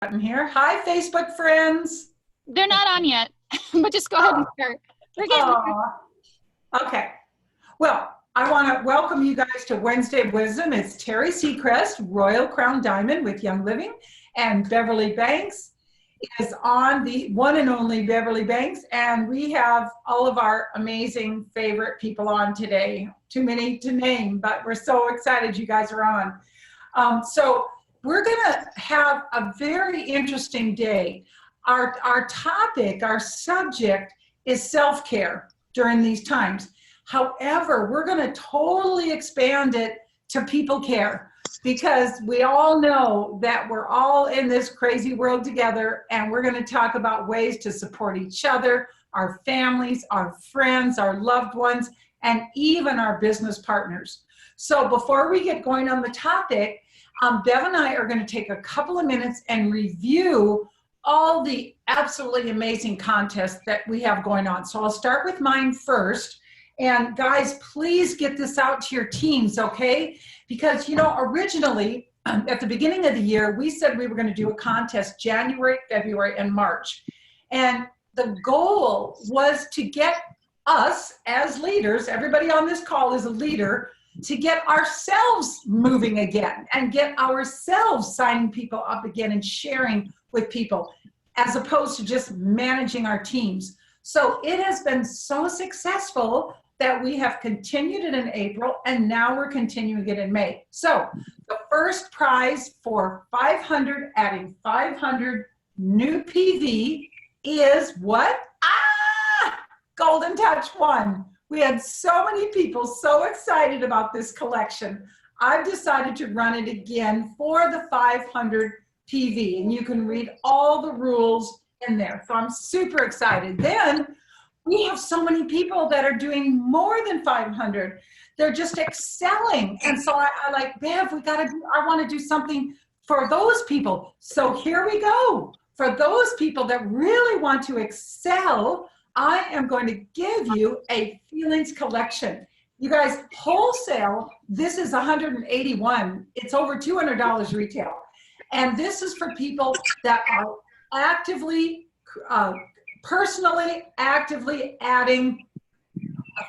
button here. Hi, Facebook friends. They're not on yet, but just go ahead and start. We're getting there. Okay. Well, I want to welcome you guys to Wednesday Wisdom. It's Teri Secrest, Royal Crown Diamond with Young Living, and Beverly Banks is on, the one and only Beverly Banks, and we have all of our amazing favorite people on today. Too many to name, but we're so excited you guys are on. So we're going to have a very interesting day. Our topic, our subject is self-care during these times. However, we're going to totally expand it to people care, because we all know that we're all in this crazy world together, and we're going to talk about ways to support each other, our families, our friends, our loved ones, and even our business partners. So before we get going on the topic, Bev and I are going to take a couple of minutes and review all the absolutely amazing contests that we have going on. So I'll start with mine first. And guys, please get this out to your teams, okay? Because, you know, originally at the beginning of the year, we said we were going to do a contest January, February, and March. And the goal was to get us as leaders, everybody on this call is a leader, to get ourselves moving again and get ourselves signing people up again and sharing with people, as opposed to just managing our teams. So it has been so successful that we have continued it in April, and now we're continuing it in May. So the first prize for 500, adding 500 new PV is what? Golden Touch 1. We had so many people so excited about this collection. I've decided to run it again for the 500 PV, and you can read all the rules in there. So I'm super excited. Then we have so many people that are doing more than 500. They're just excelling. And so I like, Bev, I want to do something for those people. So here we go. For those people that really want to excel, I am going to give you a feelings collection. You guys, wholesale, this is $181. It's over $200 retail. And this is for people that are actively, personally, actively adding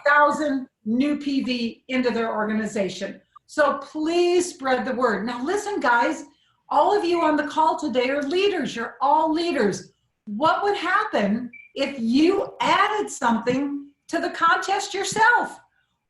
1,000 new PV into their organization. So please spread the word. Now listen, guys, all of you on the call today are leaders. You're all leaders. What would happen if you added something to the contest yourself?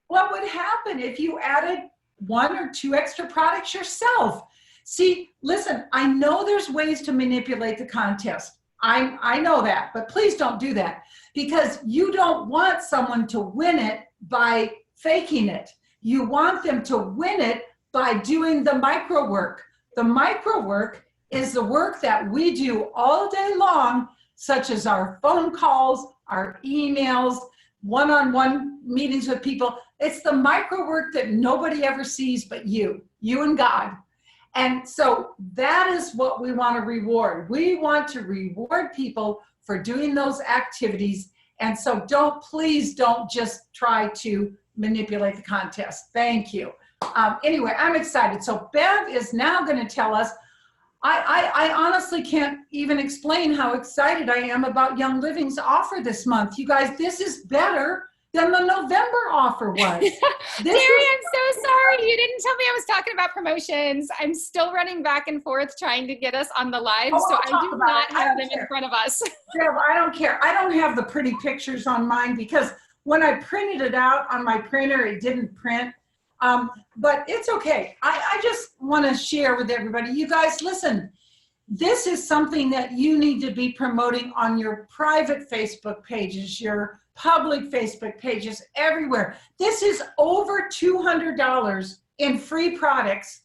What would happen if you added 1 or 2 extra products yourself? See, listen, I know there's ways to manipulate the contest. I know that, but please don't do that, because you don't want someone to win it by faking it. You want them to win it by doing the micro work. The micro work is the work that we do all day long, such as our phone calls, our emails, one-on-one meetings with people. It's the micro work that nobody ever sees but you and God. And so that is what we want to reward. We want to reward people for doing those activities. And so please don't just try to manipulate the contest. Thank you. Anyway, I'm excited. So Bev is now going to tell us. I honestly can't even explain how excited I am about Young Living's offer this month. You guys, this is better than the November offer was. Terry, I'm so sorry. You didn't tell me I was talking about promotions. I'm still running back and forth trying to get us on the live, so I do not have them in front of us. Yeah, I don't care. I don't have the pretty pictures on mine, because when I printed it out on my printer, it didn't print. But it's okay. I just want to share with everybody. You guys, listen, this is something that you need to be promoting on your private Facebook pages, your public Facebook pages, everywhere. This is over $200 in free products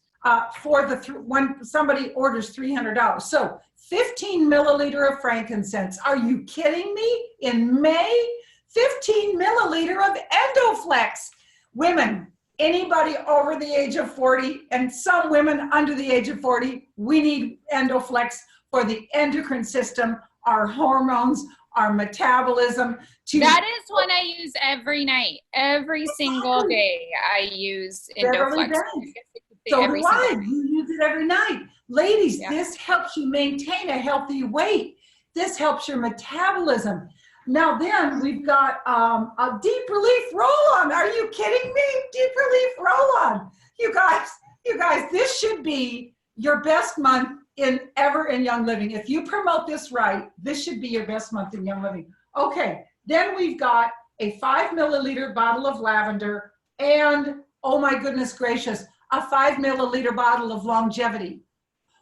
when somebody orders $300. So 15 milliliter of frankincense. Are you kidding me? In May, 15 milliliter of Endoflex. Women, anybody over the age of 40, and some women under the age of 40, we need Endoflex for the endocrine system, our hormones, our metabolism. That is one I use every night, every single day. I use Endoflex. So every do single I. day. You use it every night. Ladies, Yeah. this helps you maintain a healthy weight. This helps your metabolism. Now then, we've got a deep relief roll-on. Are you kidding me? Deep relief roll-on. You guys, this should be your best month ever in Young Living. If you promote this right, this should be your best month in Young Living. Okay, then we've got a 5 milliliter bottle of lavender and, oh my goodness gracious, a 5 milliliter bottle of longevity.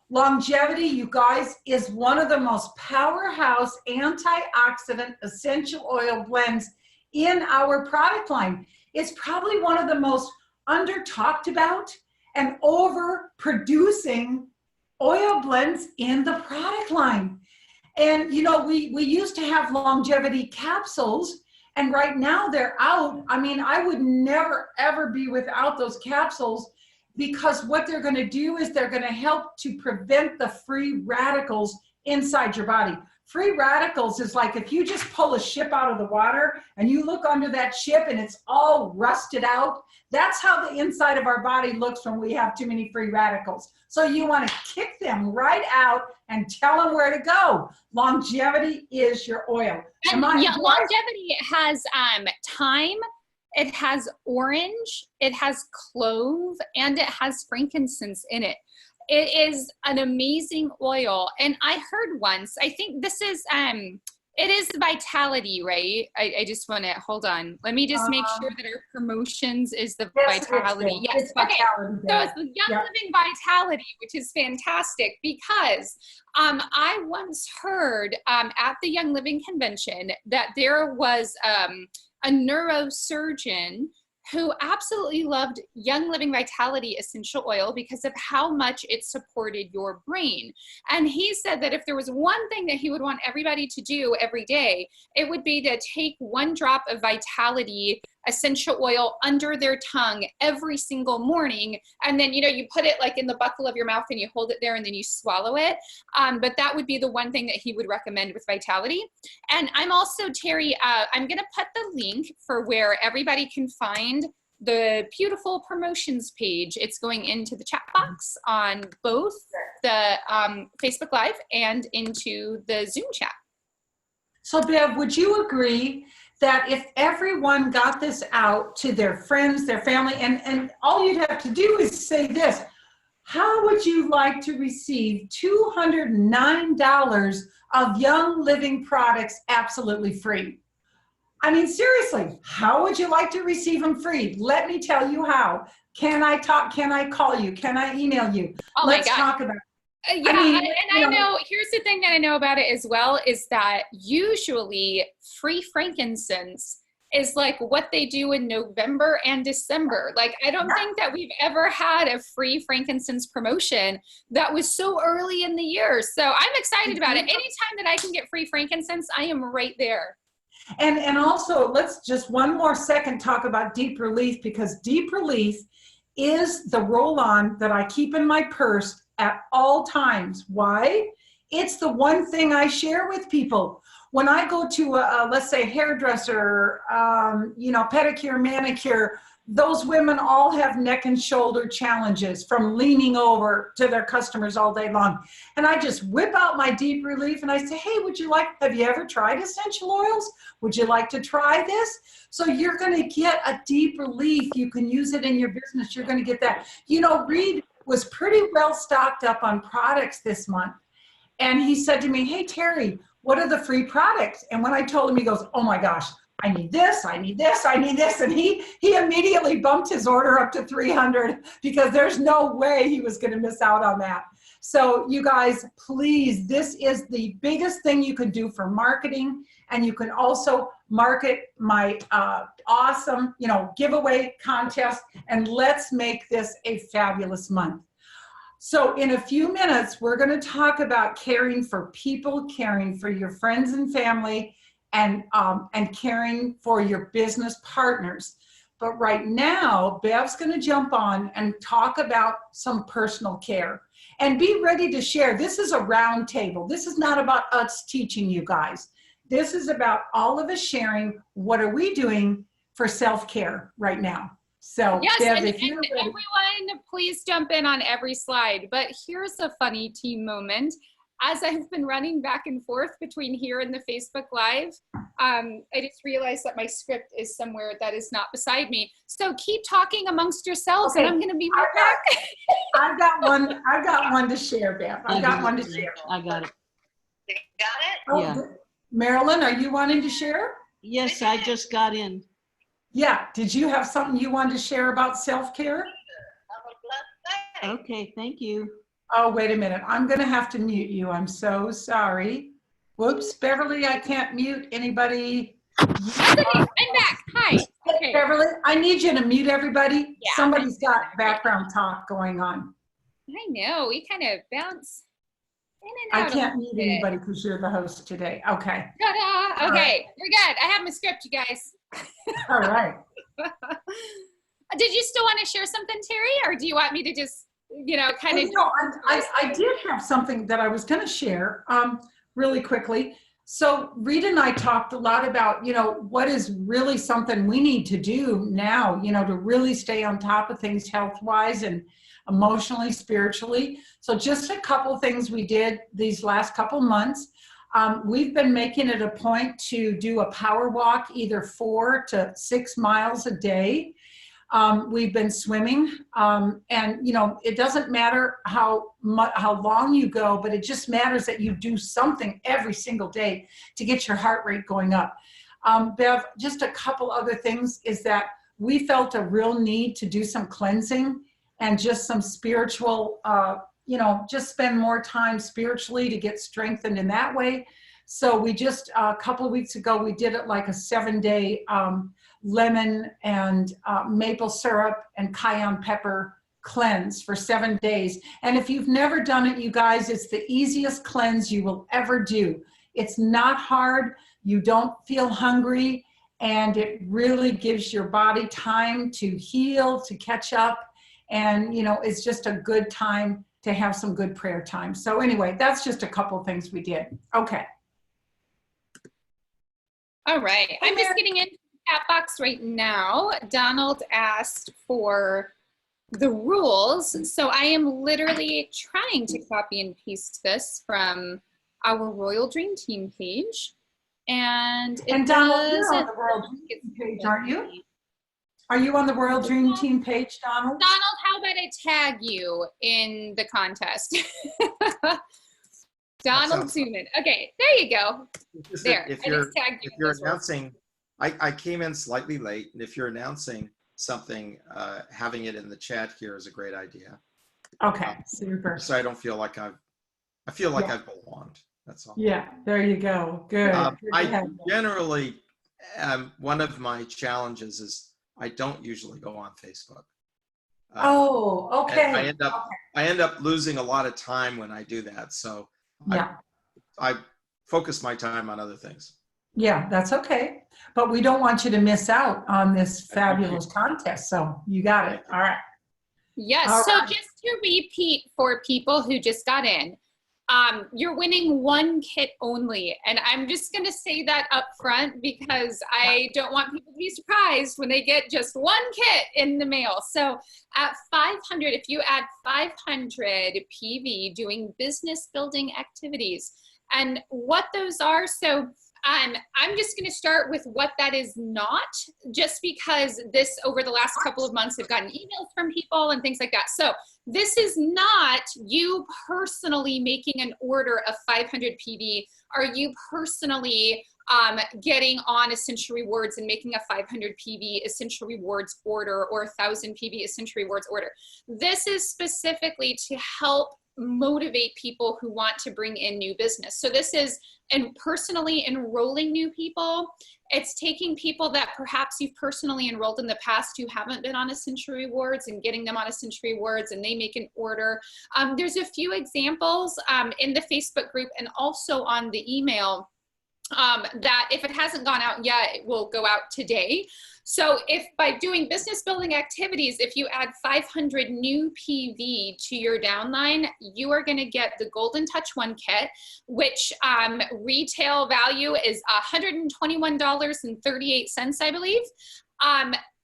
Longevity, you guys, is one of the most powerhouse antioxidant essential oil blends in our product line. It's probably one of the most under talked about and over producing oil blends in the product line. And you know, we used to have longevity capsules, and right now they're out. I mean, I would never ever be without those capsules, because what they're going to do is they're going to help to prevent the free radicals inside your body. Free radicals is like if you just pull a ship out of the water and you look under that ship and it's all rusted out. That's how the inside of our body looks when we have too many free radicals. So you want to kick them right out and tell them where to go. Longevity is your oil. And longevity has thyme, it has orange, it has clove, and it has frankincense in it. It is an amazing oil. And I heard once, I think this is, it is Vitality, right? I just want to, hold on. Let me just make sure that our promotions is the Vitality. Yes, it's Vitality. So it's the Young Living Vitality, which is fantastic because I once heard at the Young Living Convention that there was a neurosurgeon who absolutely loved Young Living Vitality essential oil because of how much it supported your brain. And he said that if there was one thing that he would want everybody to do every day, it would be to take 1 drop of Vitality essential oil under their tongue every single morning. And then, you know, you put it like in the buckle of your mouth and you hold it there and then you swallow it. But that would be the one thing that he would recommend with Vitality. And I'm also, Teri, I'm going to put the link for where everybody can find the beautiful promotions page. It's going into the chat box on both the Facebook Live and into the Zoom chat. So Bev, would you agree that if everyone got this out to their friends, their family, and all you'd have to do is say this: how would you like to receive $209 of Young Living products absolutely free? I mean, seriously, how would you like to receive them free? Let me tell you how. Can I talk? Can I call you? Can I email you? Oh Let's talk about it. Yeah, I know, here's the thing that I know about it as well, is that usually free frankincense is like what they do in November and December. Like, I don't think that we've ever had a free frankincense promotion that was so early in the year. So I'm excited about it. Anytime that I can get free frankincense, I am right there. And also, let's just one more second talk about Deep Relief, because Deep Relief is the roll-on that I keep in my purse at all times. Why? It's the one thing I share with people. When I go to let's say hairdresser, you know, pedicure, manicure, those women all have neck and shoulder challenges from leaning over to their customers all day long. And I just whip out my Deep Relief and I say, hey, have you ever tried essential oils? Would you like to try this? So you're going to get a Deep Relief. You can use it in your business. You're going to get that. You know, Reed was pretty well stocked up on products this month. And he said to me, hey, Teri, what are the free products? And when I told him, he goes, oh my gosh, I need this, I need this, I need this. And he immediately bumped his order up to 300 because there's no way he was going to miss out on that. So you guys, please, this is the biggest thing you can do for marketing. And you can also market my awesome, you know, giveaway contest. And let's make this a fabulous month. So in a few minutes, we're going to talk about caring for people, caring for your friends and family, and caring for your business partners. But right now, Bev's going to jump on and talk about some personal care. And be ready to share. This is a round table. This is not about us teaching you guys. This is about all of us sharing what are we doing for self-care right now. So Yes, Bev, and if you're ready. everyone, please jump in on every slide. But here's a funny team moment. As I've been running back and forth between here and the Facebook Live, I just realized that my script is somewhere that is not beside me. So keep talking amongst yourselves, Okay, and I'm going to be right back. I've got one to share, Bev. I've got one to share. I got it. You got it? Oh, Yeah. Marilyn, are you wanting to share? Yes, I just got in. Yeah. Did you have something you wanted to share about self-care? Have a blessed day. Okay, thank you. Oh, wait a minute. I'm going to have to mute you. I'm so sorry. Whoops, Beverly, I can't mute anybody. I'm back. Hi. Okay. Beverly, I need you to mute everybody. Yeah. Somebody's got background talk going on. I know. We kind of bounce in and I out. can't mute anybody because you're the host today. Okay. Ta-da. Okay, we're good. I have my script, you guys. All right. Did you still want to share something, Terry, or do you want me to just, kind of? I did have something that I was going to share really quickly. So Rita and I talked a lot about, what is really something we need to do now, to really stay on top of things health-wise and emotionally, spiritually. So just a couple things we did these last couple months. We've been making it a point to do a power walk, either 4 to 6 miles a day. We've been swimming, and it doesn't matter how long you go, but it just matters that you do something every single day to get your heart rate going up. Bev, just a couple other things is that we felt a real need to do some cleansing and just some spiritual, just spend more time spiritually to get strengthened in that way. So we just, a couple of weeks ago, we did it like a 7-day lemon and maple syrup and cayenne pepper cleanse for 7 days. And if you've never done it, you guys, it's the easiest cleanse you will ever do. It's not hard. You don't feel hungry, and it really gives your body time to heal, to catch up. And, it's just a good time to have some good prayer time. So anyway, that's just a couple of things we did. Okay. All right. I'm just getting into the chat box right now. Donald asked for the rules. So I am literally trying to copy and paste this from our Royal Dream Team page. And Donald, you're on the Royal Dream Team page, aren't you? Are you on the Royal Dream Team page, Donald? Donald, how about I tag you in the contest? Donald Zuman. Okay, there you go. There. If you're announcing, I came in slightly late, and if you're announcing something, having it in the chat here is a great idea. Okay, super. So I don't feel like I feel like I've belonged. That's all. Yeah, there you go. Good. I generally, one of my challenges is I don't usually go on Facebook. Okay. I end up losing a lot of time when I do that. So yeah, I focus my time on other things. Yeah, that's okay. But we don't want you to miss out on this fabulous contest. So you got it. All right. Yes. All so right. Just to repeat for people who just got in, you're winning 1 kit only. And I'm just going to say that up front because I don't want people to be surprised when they get just 1 kit in the mail. So at 500, if you add 500 PV doing business building activities, and what those are, so I'm just going to start with what that is not, just because this, over the last couple of months, I've gotten emails from people and things like that. So this is not you personally making an order of 500 PV. Are you personally getting on Essential Rewards and making a 500 PV Essential Rewards order or 1,000 PV Essential Rewards order? This is specifically to help motivate people who want to bring in new business. So this is personally enrolling new people. It's taking people that perhaps you've personally enrolled in the past who haven't been on Essential Rewards and getting them on Essential Rewards, and they make an order. There's a few examples in the Facebook group and also on the email that if it hasn't gone out yet, it will go out today. So if by doing business building activities, if you add 500 new PV to your downline, you are going to get the Golden Touch 1 kit, which retail value is $121.38, I believe.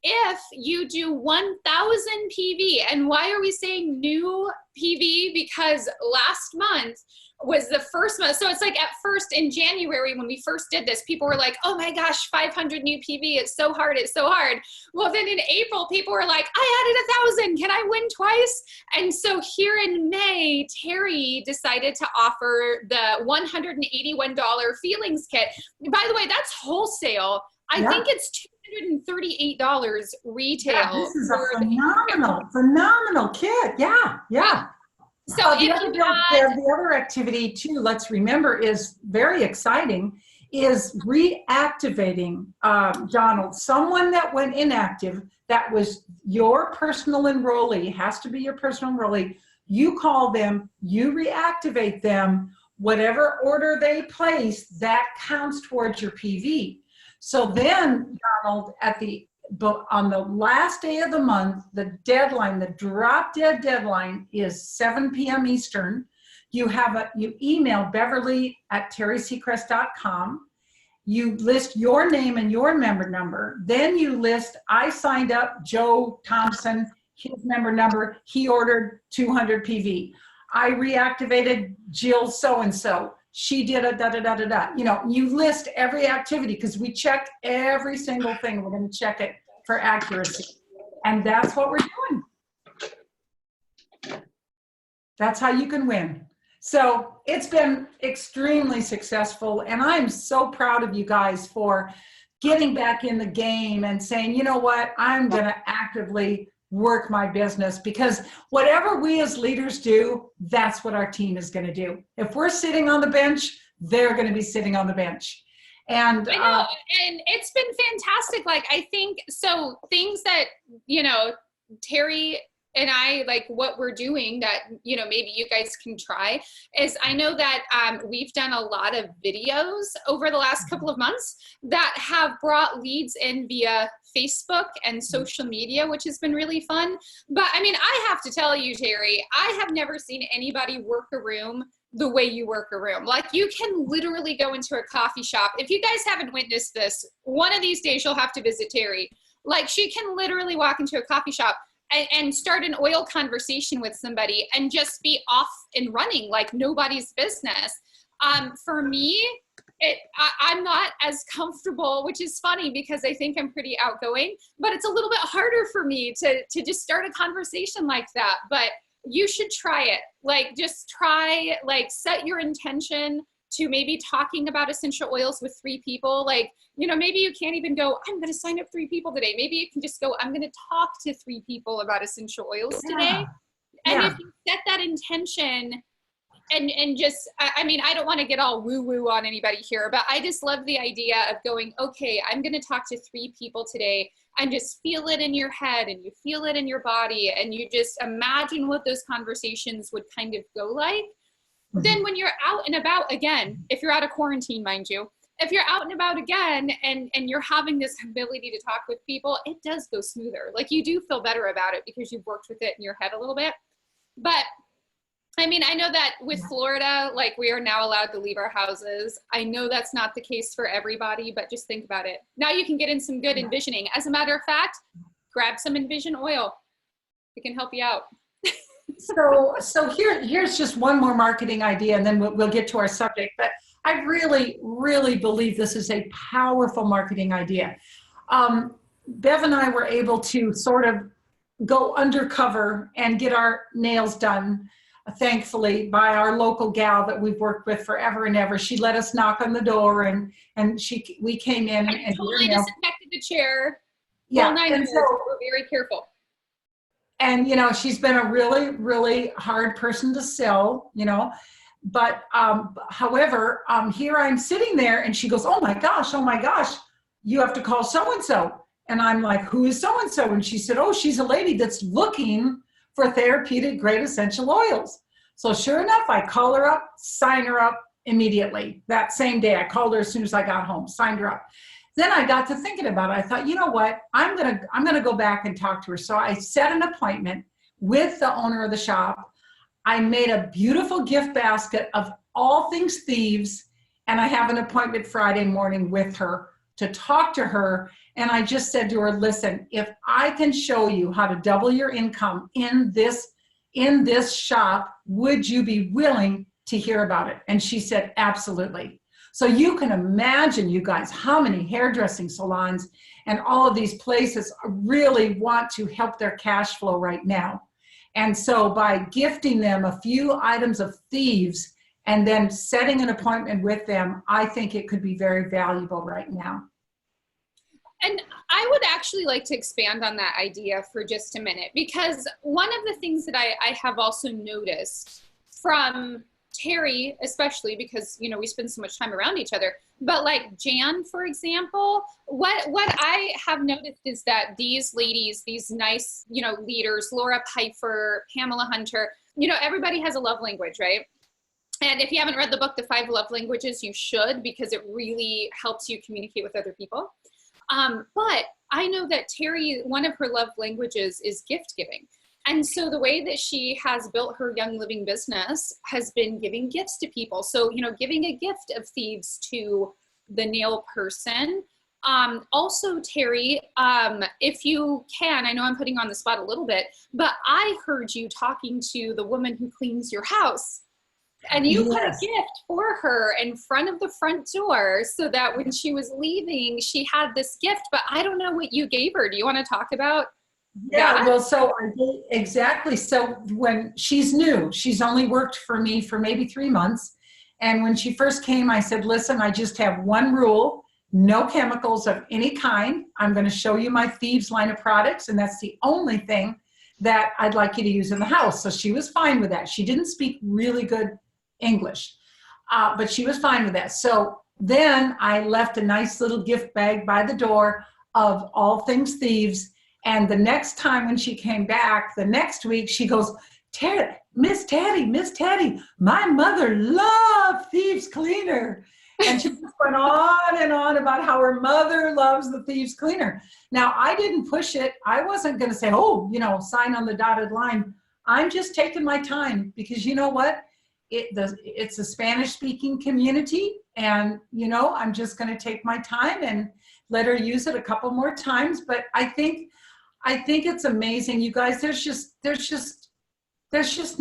if you do 1,000 PV. And why are we saying new PV? Because last month was the first month. So it's like at first in January when we first did this, people were like, oh my gosh, 500 new PV. It's so hard. It's so hard. Well, then in April, people were like, I added 1,000. Can I win twice? And so here in May, Teri decided to offer the $181 feelings kit. By the way, that's wholesale. I think it's $238 retail. Yeah, this is a phenomenal kit. Yeah, yeah. So the other activity too, let's remember, is very exciting, is reactivating, Donald, someone that went inactive, that was your personal enrollee, has to be your personal enrollee. You call them, you reactivate them, whatever order they place, that counts towards your PV. So then, Donald, on the last day of the month, the deadline, the drop dead deadline is 7 p.m. Eastern. You email beverly@terisecrest.com. You list your name and your member number. Then you list, I signed up, Joe Thompson, his member number, he ordered 200 PV. I reactivated Jill so-and-so. She did a da-da-da-da-da. You know, you list every activity because we check every single thing. We're going to check it for accuracy. And that's what we're doing. That's how you can win. So it's been extremely successful. And I'm so proud of you guys for getting back in the game and saying, you know what, I'm going to actively work my business, because whatever we as leaders do, that's what our team is going to do. If we're sitting on the bench, they're going to be sitting on the bench. And I know, and it's been fantastic. Like, I think, so things that, you know, Teri and I, like what we're doing that, you know, maybe you guys can try is, I know that we've done a lot of videos over the last couple of months that have brought leads in via Facebook and social media, which has been really fun. But I mean, I have to tell you, Teri, I have never seen anybody work a room the way you work a room. Like, you can literally go into a coffee shop. If you guys haven't witnessed this, one of these days you'll have to visit Teri. Like, she can literally walk into a coffee shop and start an oil conversation with somebody and just be off and running like nobody's business. For me, I'm not as comfortable, which is funny because I think I'm pretty outgoing, but it's a little bit harder for me to just start a conversation like that. But you should try it. Like, just try, like, set your intention to maybe talking about essential oils with 3 people. Like, you know, maybe you can't even go, I'm going to sign up 3 people today. Maybe you can just go, I'm going to talk to 3 people about essential oils today. And if you set that intention and just, I mean, I don't want to get all woo-woo on anybody here, but I just love the idea of going, okay, I'm going to talk to 3 people today, and just feel it in your head and you feel it in your body, and you just imagine what those conversations would kind of go like. Then when you're out and about again, if you're out of quarantine, mind you, if you're out and about again and you're having this ability to talk with people, it does go smoother. Like, you do feel better about it because you've worked with it in your head a little bit. But I mean, I know that with Florida, like, we are now allowed to leave our houses. I know that's not the case for everybody, but just think about it. Now you can get in some good envisioning. As a matter of fact, grab some Envision oil. It can help you out. So here's just one more marketing idea, and then we'll get to our subject. But I really, really believe this is a powerful marketing idea. Bev and I were able to sort of go undercover and get our nails done, thankfully, by our local gal that we've worked with forever and ever. She let us knock on the door, and we came in and totally disinfected the chair. Yeah, and so we're very careful. And, you know, she's been a really, really hard person to sell, you know, but however, here I'm sitting there and she goes, oh my gosh, you have to call so-and-so. And I'm like, who is so-and-so? And she said, oh, she's a lady that's looking for therapeutic grade essential oils. So sure enough, I call her up, sign her up immediately. That same day, I called her as soon as I got home, signed her up. Then I got to thinking about it. I thought, you know what? I'm gonna go back and talk to her. So I set an appointment with the owner of the shop. I made a beautiful gift basket of all things thieves, and I have an appointment Friday morning with her to talk to her. And I just said to her, listen, if I can show you how to double your income in this shop, would you be willing to hear about it? And she said, absolutely. So you can imagine, you guys, how many hairdressing salons and all of these places really want to help their cash flow right now. And so by gifting them a few items of thieves and then setting an appointment with them, I think it could be very valuable right now. And I would actually like to expand on that idea for just a minute, because one of the things that I have also noticed from Teri, especially because, you know, we spend so much time around each other, but like Jan, for example, what I have noticed is that these ladies, these nice, you know, leaders, Laura Pfeiffer, Pamela Hunter, you know, everybody has a love language, right? And if you haven't read the book, The 5 Love Languages, you should, because it really helps you communicate with other people. But I know that Teri, one of her love languages is gift giving. And so the way that she has built her Young Living business has been giving gifts to people. So, you know, giving a gift of thieves to the nail person. Also, Teri, if you can, I know I'm putting you on the spot a little bit, but I heard you talking to the woman who cleans your house. And you put a gift for her in front of the front door so that when she was leaving, she had this gift, but I don't know what you gave her. Do you want to talk about that? Well, so I did, exactly. So when she's new, she's only worked for me for maybe 3 months. And when she first came, I said, listen, I just have one rule, no chemicals of any kind. I'm going to show you my Thieves line of products. And that's the only thing that I'd like you to use in the house. So she was fine with that. She didn't speak really good English, but she was fine with that. So then I left a nice little gift bag by the door of all things Thieves. And the next time when she came back, the next week, she goes, Miss Teddy, my mother loved Thieves Cleaner. And she just went on and on about how her mother loves the Thieves Cleaner. Now, I didn't push it. I wasn't going to say, oh, you know, sign on the dotted line. I'm just taking my time because you know what? It's a Spanish-speaking community, and you know, I'm just going to take my time and let her use it a couple more times. But I think it's amazing, you guys. There's just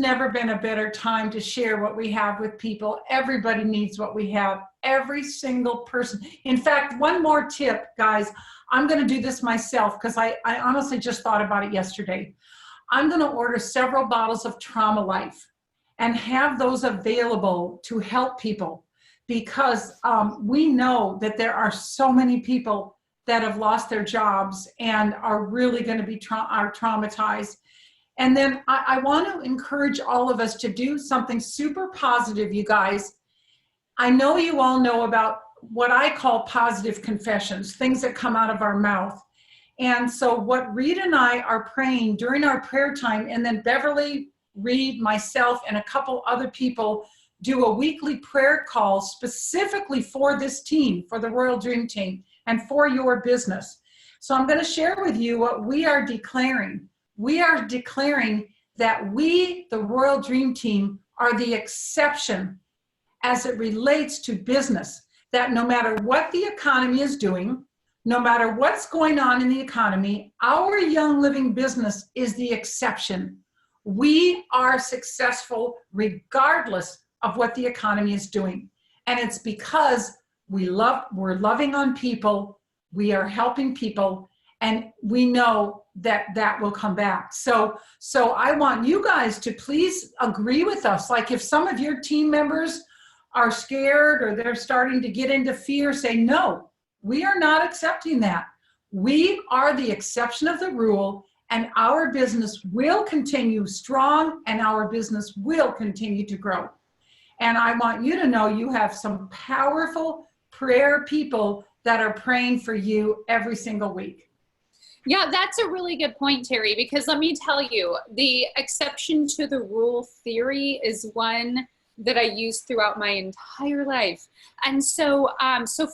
never been a better time to share what we have with people. Everybody needs what we have. Every single person. In fact, one more tip, guys. I'm going to do this myself because I honestly just thought about it yesterday. I'm going to order several bottles of Trauma Life and have those available to help people, because we know that there are so many people that have lost their jobs and are really going to be traumatized. And then I want to encourage all of us to do something super positive, you guys. I know you all know about what I call positive confessions, things that come out of our mouth. And so what Reed and I are praying during our prayer time, and then Beverly, Reed, myself, and a couple other people do a weekly prayer call specifically for this team, for the Royal Dream Team, and for your business. So I'm going to share with you what we are declaring. We are declaring that we, the Royal Dream Team, are the exception as it relates to business, that no matter what the economy is doing, no matter what's going on in the economy, our Young Living business is the exception. We are successful regardless of what the economy is doing. And it's because we're loving on people, we are helping people, and we know that that will come back. So I want you guys to please agree with us. Like if some of your team members are scared or they're starting to get into fear, say, no, we are not accepting that. We are the exception of the rule, and our business will continue strong and our business will continue to grow. And I want you to know you have some powerful prayer people that are praying for you every single week. Yeah, that's a really good point, Teri, because let me tell you, the exception to the rule theory is one that I use throughout my entire life. And so,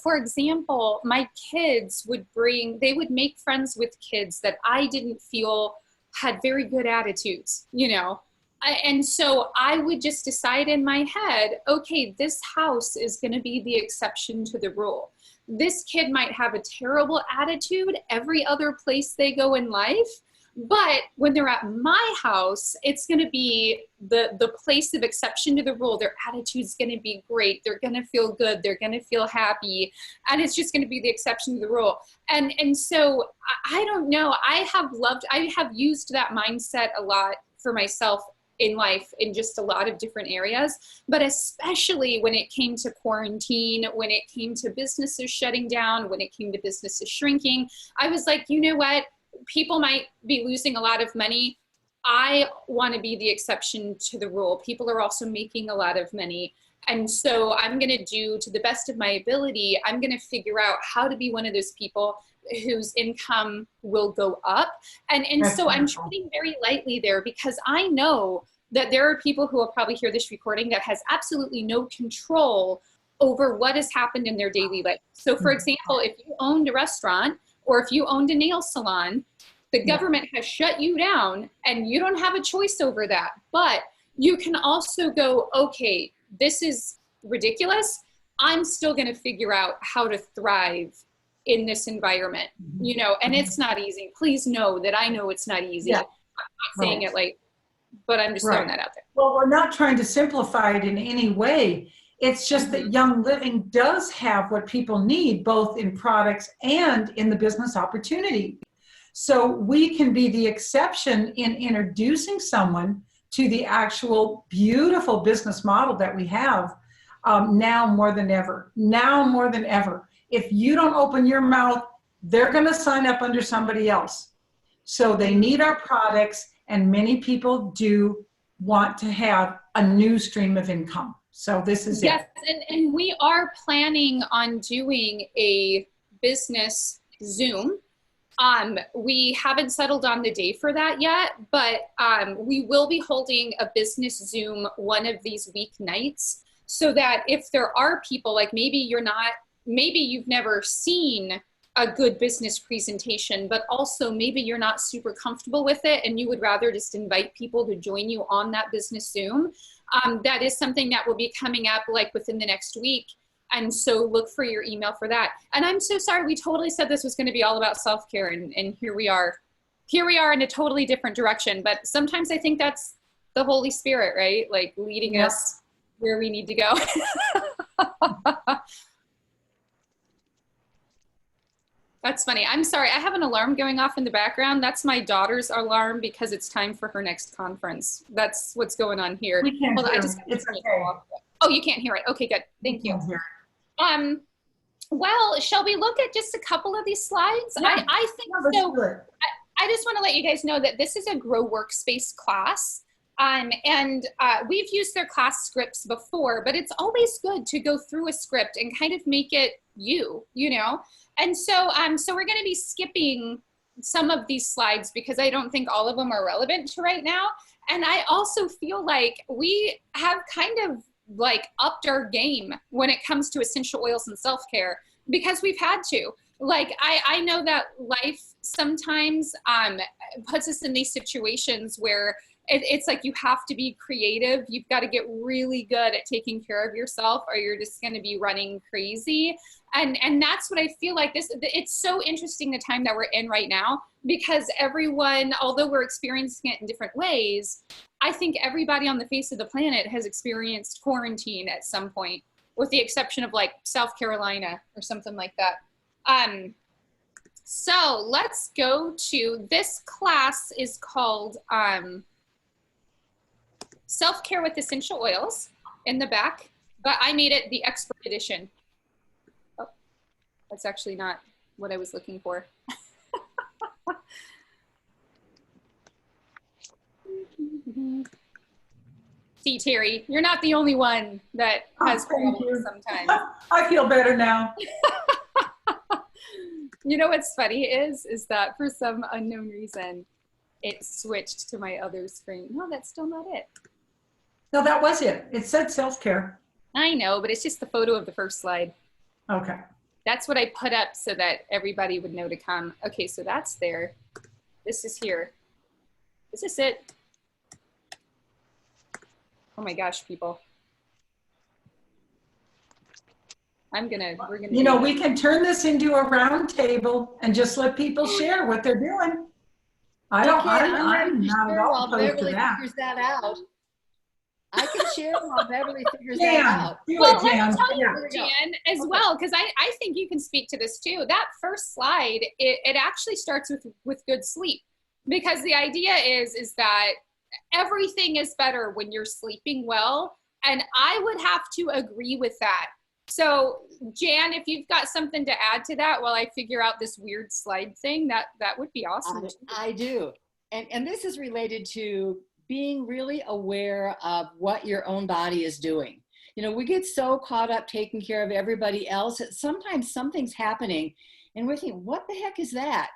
for example, my kids they would make friends with kids that I didn't feel had very good attitudes, you know, And so I would just decide in my head, okay, this house is going to be the exception to the rule. This kid might have a terrible attitude every other place they go in life, but when they're at my house, it's going to be the place of exception to the rule. Their attitude's going to be great. They're going to feel good. They're going to feel happy. And it's just going to be the exception to the rule. And so I don't know. I have used that mindset a lot for myself in life in just a lot of different areas, but especially when it came to quarantine, when it came to businesses shutting down, when it came to businesses shrinking, I was like, you know what? People might be losing a lot of money. I want to be the exception to the rule. People are also making a lot of money. And so I'm going to do, to the best of my ability, I'm going to figure out how to be one of those people whose income will go up. And so I'm treading very lightly there, because I know that there are people who will probably hear this recording that has absolutely no control over what has happened in their daily life. So for example, if you owned a restaurant or if you owned a nail salon, the government has shut you down and you don't have a choice over that. But you can also go, okay, this is ridiculous. I'm still going to figure out how to thrive in this environment, you know, and it's not easy. Please know that I know it's not easy. Yeah. I'm not saying it like, but I'm just throwing that out there. Well, we're not trying to simplify it in any way. It's just that Young Living does have what people need, both in products and in the business opportunity. So we can be the exception in introducing someone to the actual beautiful business model that we have now more than ever. Now more than ever. If you don't open your mouth, they're going to sign up under somebody else. So they need our products, and many people do want to have a new stream of income. So this is it. And we are planning on doing a business Zoom. We haven't settled on the day for that yet, but we will be holding a business Zoom one of these weeknights, so that if there are people, like maybe you've never seen a good business presentation, but also maybe you're not super comfortable with it and you would rather just invite people to join you on that business Zoom. That is something that will be coming up like within the next week. And so look for your email for that. And I'm so sorry, we totally said this was going to be all about self-care, and here we are. Here we are in a totally different direction. But sometimes I think that's the Holy Spirit, right? Like leading us where we need to go. That's funny. I'm sorry. I have an alarm going off in the background. That's my daughter's alarm because it's time for her next conference. That's what's going on here. We can't hear it. It's okay. Oh, you can't hear it. Okay, good. Thank you. Well, shall we look at just a couple of these slides? Yeah. I think so. I just want to let you guys know that this is a Grow Workspace class. We've used their class scripts before, but it's always good to go through a script and kind of make it you know? And so, so we're going to be skipping some of these slides because I don't think all of them are relevant to right now. And I also feel like we have kind of like upped our game when it comes to essential oils and self-care because we've had to. Like, I know that life sometimes puts us in these situations where it's like you have to be creative. You've got to get really good at taking care of yourself or you're just going to be running crazy. And that's what I feel like it's so interesting the time that we're in right now because everyone, although we're experiencing it in different ways, I think everybody on the face of the planet has experienced quarantine at some point, with the exception of like South Carolina or something like that. So let's go to, this class is called Self-Care with Essential Oils in the back, but I made it the expert edition. Oh, that's actually not what I was looking for. See, Terry, you're not the only one that has problems sometimes. I feel better now. You know what's funny is that for some unknown reason, it switched to my other screen. No, that's still not it. No, that was it. It said self-care. I know, but it's just the photo of the first slide. Okay. That's what I put up so that everybody would know to come. Okay, so that's there. This is here. Is this it? Oh my gosh, people. We're gonna. You know, we can turn this into a round table and just let people share what they're doing. I'm ready to not at share all while opposed to Beverly that. figures that out. I can share while Beverly figures that Jan, out. do Well, it, let Jan. me tell you, Yeah. Here we go. Jan, as Okay. well, because I think you can speak to this too. That first slide, it actually starts with good sleep, because the idea is that everything is better when you're sleeping well, and I would have to agree with that. So, Jan, if you've got something to add to that while I figure out this weird slide thing, that would be awesome. I do. And this is related to being really aware of what your own body is doing. You know, we get so caught up taking care of everybody else that sometimes something's happening and we're thinking, what the heck is that?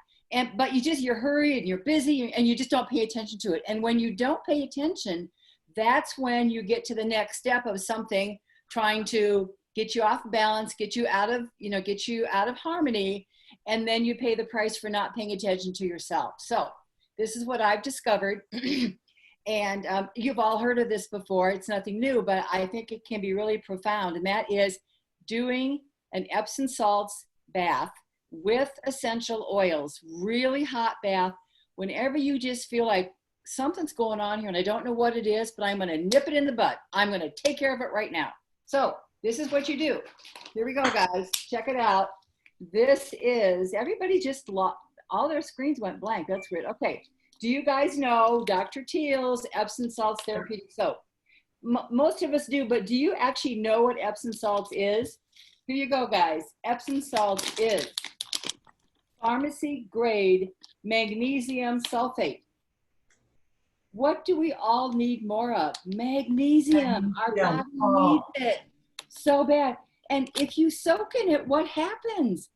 But you're hurried and you're busy and you just don't pay attention to it. And when you don't pay attention, that's when you get to the next step of something trying to get you off balance, get you out of harmony, and then you pay the price for not paying attention to yourself. So this is what I've discovered. And you've all heard of this before. It's nothing new, but I think it can be really profound. And that is doing an Epsom salts bath with essential oils, really hot bath, whenever you just feel like something's going on here and I don't know what it is, but I'm going to nip it in the bud. I'm going to take care of it right now. So this is what you do. Here we go, guys. Check it out. This is, everybody just all their screens went blank. That's weird. Okay. Do you guys know Dr. Teal's Epsom salts therapeutic soap? Most of us do, but do you actually know what Epsom salts is? Here you go, guys. Epsom salts is pharmacy grade magnesium sulfate. What do we all need more of? Magnesium. Our body needs it so bad. And if you soak in it, what happens?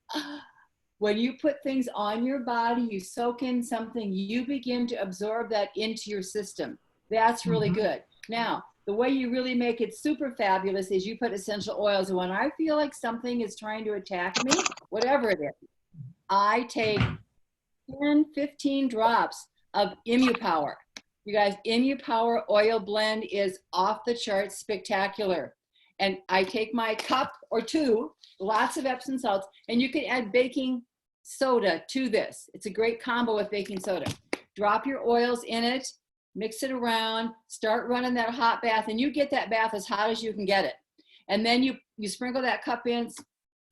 When you put things on your body, you soak in something, you begin to absorb that into your system. That's really good. Now, the way you really make it super fabulous is you put essential oils. And when I feel like something is trying to attack me, whatever it is, I take 10, 15 drops of ImmuPower. You guys, ImmuPower oil blend is off the charts spectacular. And I take my cup or two, lots of Epsom salts, and you can add baking soda to this. It's a great combo with baking soda. Drop your oils in it, mix it around, start running that hot bath, and you get that bath as hot as you can get it. And then you sprinkle that cup in,